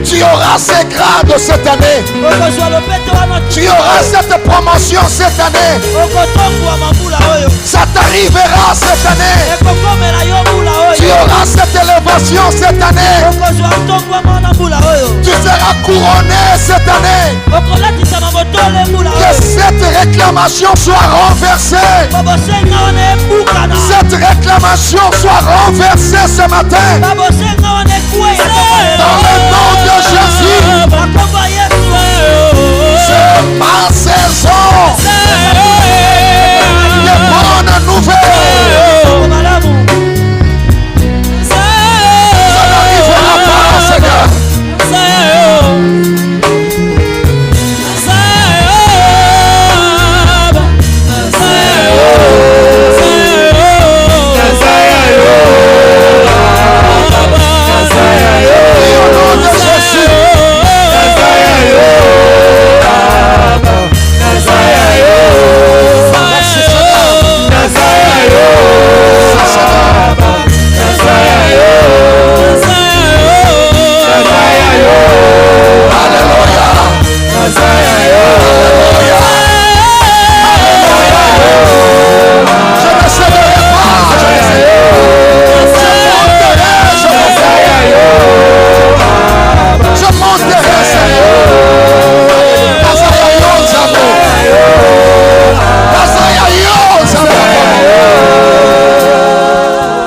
Tu auras ces grades cette année. okozwa lopete wana Tu auras cette promotion cette année. okotongwama mbula oyo Ça t'arrivera cette année. ekokomela yo mbula Tu oyo auras cette élévation cette année. okozwa ntongwama na mbula oyo Tu seras couronné cette année. okolatisama motole mbula Que oyo cette réclamation soit renversée. babosenga wana ebukana Cette réclamation soit renversée ce matin. babosenga wana ekweyaka Dans le nom de Jésus. bakomba yesu C'est ma saison de bonnes nouvelles. malamu Ça n'arrivera pas, Seigneur. Au nom de Jésus. Merci, Seigneur. Alléluia. Alléluia. Je ne céderai pas. Je monterai, Seigneur. Nazaya yo, Nzambe. Nazaya yo, Nzambe.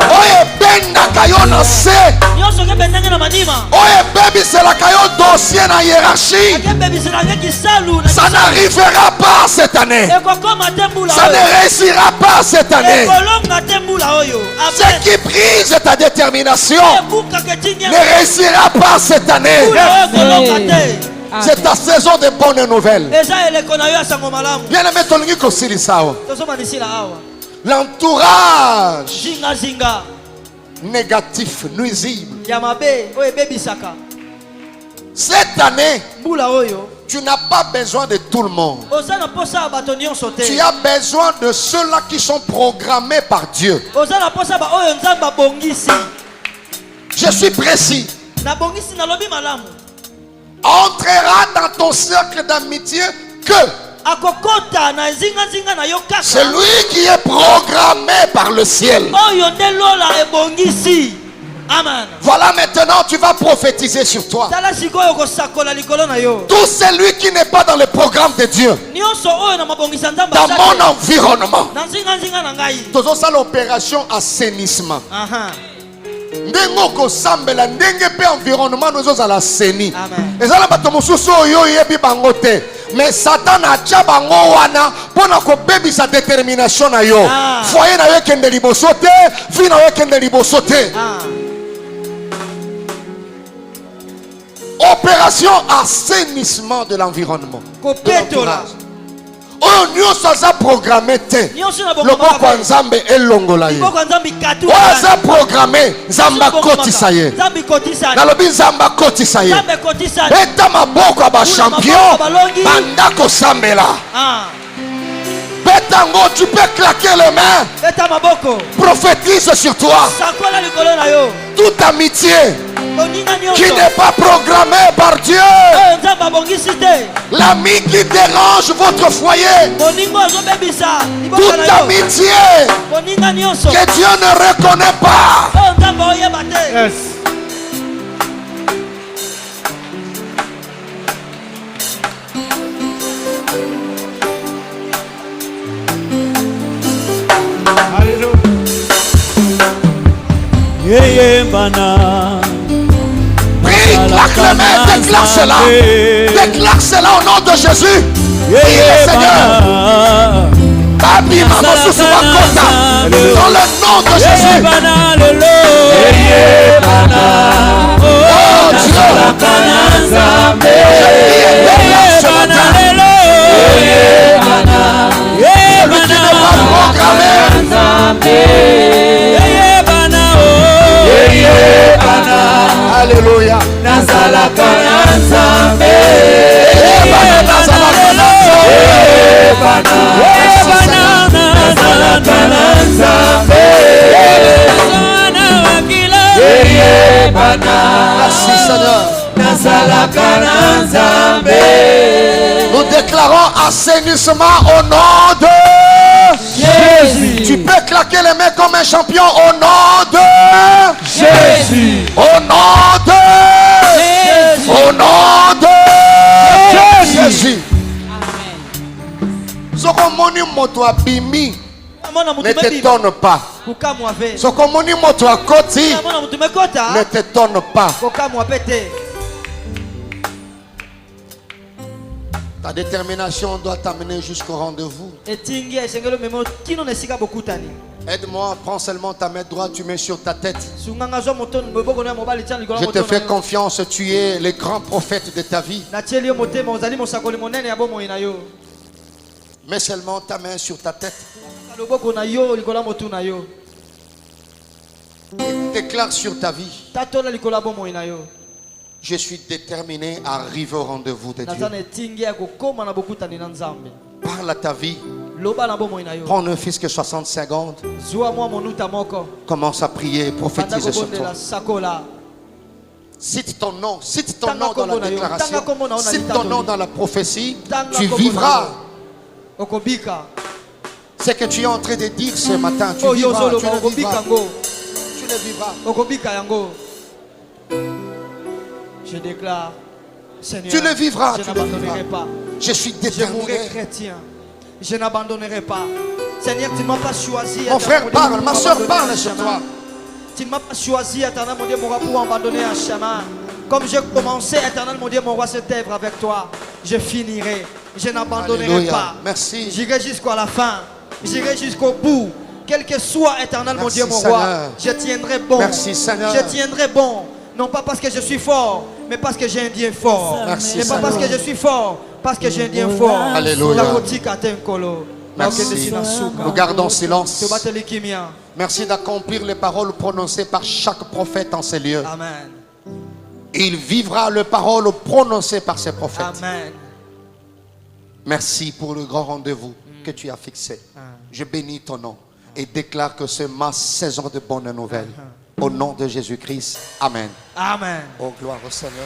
Oyo ebendaka yo na se. nyonso kebendenge na mandima Oyo ebebiselaka yo dossier na hiérarchie. akebebiselaka kisalu na Ça n'arrivera pas cette année. ekokoma te mbula Ça oyo ne réussira pas cette année. ekolonga te mbula oyo Ce qui brise ta détermination ebukaka etingi ne réussira pas cette année. mbula oyo ekolonga te C'est ta saison de bonnes nouvelles. eza eleko na yo ya sango malamu Bien aimé, tolingi kosilisa awa. tozomanisila awa L'entourage zingazinga négatif, nuisible. ya mabe oyo ebebisaka Cette année, mbula oyo tu n'as pas besoin de tout le monde. oza na posa ya bato nyonso te Tu as besoin de ceux-là qui sont programmés par Dieu. oza na posa ba oyo nzambe abongisi Je suis précis. nabongisi nalobi malamu Entrera dans ton cercle d'amitié que akokota na zingazinga na yo kaka celui qui est programmé par le ciel. oyo nde lola ebongisi amen Voilà, maintenant tu vas prophétiser sur toi. tala sikoyo kosakola likolo na yo Tout celui qui n'est pas dans le programme de Dieu, nyonso oyo na mabongisa nzambe dans aza mon te, environnement, na nzingazinga na ngai faisons ça l'opération assainissement. aha Ndenge okosambela ndenge pe environnement nous ozala seni. Amen. Ezala bato mosusu oyo yebi bango te. Mais Satan atia bango wana pona kobebisa détermination na yo. Ah. Foyer na yo kende liboso te, vie na yo kende liboso te. ah Opération assainissement de l'environnement. de kopetola l'entourage. Oyo nyonso aza programme te. nyonso na Loboko ya Nzambe elongola ye. boko nzambe ikatu Oyo aza programme Nzambe akotisa ye. nzambe kotisa Nalobi Nzambe akotisa ye. nzambe kotisa Beta maboko ya bachampion maboko ya balongi. banda kosambela. ah Betango, tu peux claquer les mains. beta maboko Prophétise sur toi. sakola likolo na yo Toute amitié oninga qui nyonso n'est pas programmée par Dieu oyo nzambe abongisi te L'ami qui dérange votre foyer. Toute amitié que Dieu ne reconnaît pas. Yes. Alléluia. Prie, claque les mains, déclare cela. Déclare cela au nom de Jésus. Prie le Seigneur. Babi Mama Susuma Kota. Dans le nom de Jésus. Oh Dieu. Je prie et déclare ce matin. Celui qui n'est pas programmé. Alléluia. Merci Seigneur. Nous déclarons assainissement au nom de Jésus. Tu peux claquer les mains comme un champion au nom de Jésus. Au nom de Jésus. Au nom de Jésus. Sokomoni moto abimi ne t'étonne pas. Sokomoni moto akoti ne t'étonne pas. Ta détermination doit t'amener jusqu'au rendez-vous. Aide-moi, prends seulement ta main droite, tu mets sur ta tête. Je te fais confiance, tu es le grand prophète de ta vie. Mets seulement ta main sur ta tête. Et déclare sur ta vie. Je suis déterminé à arriver au rendez-vous de Dieu. Parle à ta vie. Prends ne fût que 60 secondes. Commence à prier, prophétiser sur toi. Cite ton nom dans la déclaration. Cite ton nom dans la prophétie. Tu vivras. Ce que tu es en train de dire ce matin, tu vivras. Tu le vivras. Je déclare, Seigneur, tu le vivras, je tu le n'abandonnerai vivras. pas. Je suis Je mourrai déterminé. chrétien. Je n'abandonnerai pas. Seigneur, tu ne m'as pas choisi. Mon frère parle, ma soeur parle sur toi. Tu ne m'as pas choisi, éternel mon Dieu, mon roi, pour abandonner un chemin. Comme j'ai commencé, éternel mon Dieu, mon roi, cette œuvre avec toi, je finirai. Je n'abandonnerai Alléluia. pas. Merci. J'irai jusqu'à la fin. J'irai jusqu'au bout. Quel que soit, éternel mon Merci, Dieu, mon Seigneur. roi, je tiendrai bon. Merci, Seigneur. Je tiendrai bon. Non pas parce que je suis fort, mais parce que j'ai un Dieu fort. Merci, Et pas parce que je suis fort, parce que j'ai un Dieu fort. Alléluia. Merci. Nous gardons silence. Merci d'accomplir les paroles prononcées par chaque prophète en ces lieux. Amen. Il vivra les paroles prononcées par ces prophètes. Amen. Merci pour le grand rendez-vous que tu as fixé. Je bénis ton nom et déclare que c'est ma saison de bonnes nouvelles. Au nom de Jésus-Christ. Amen. Amen. Oh, gloire au Seigneur.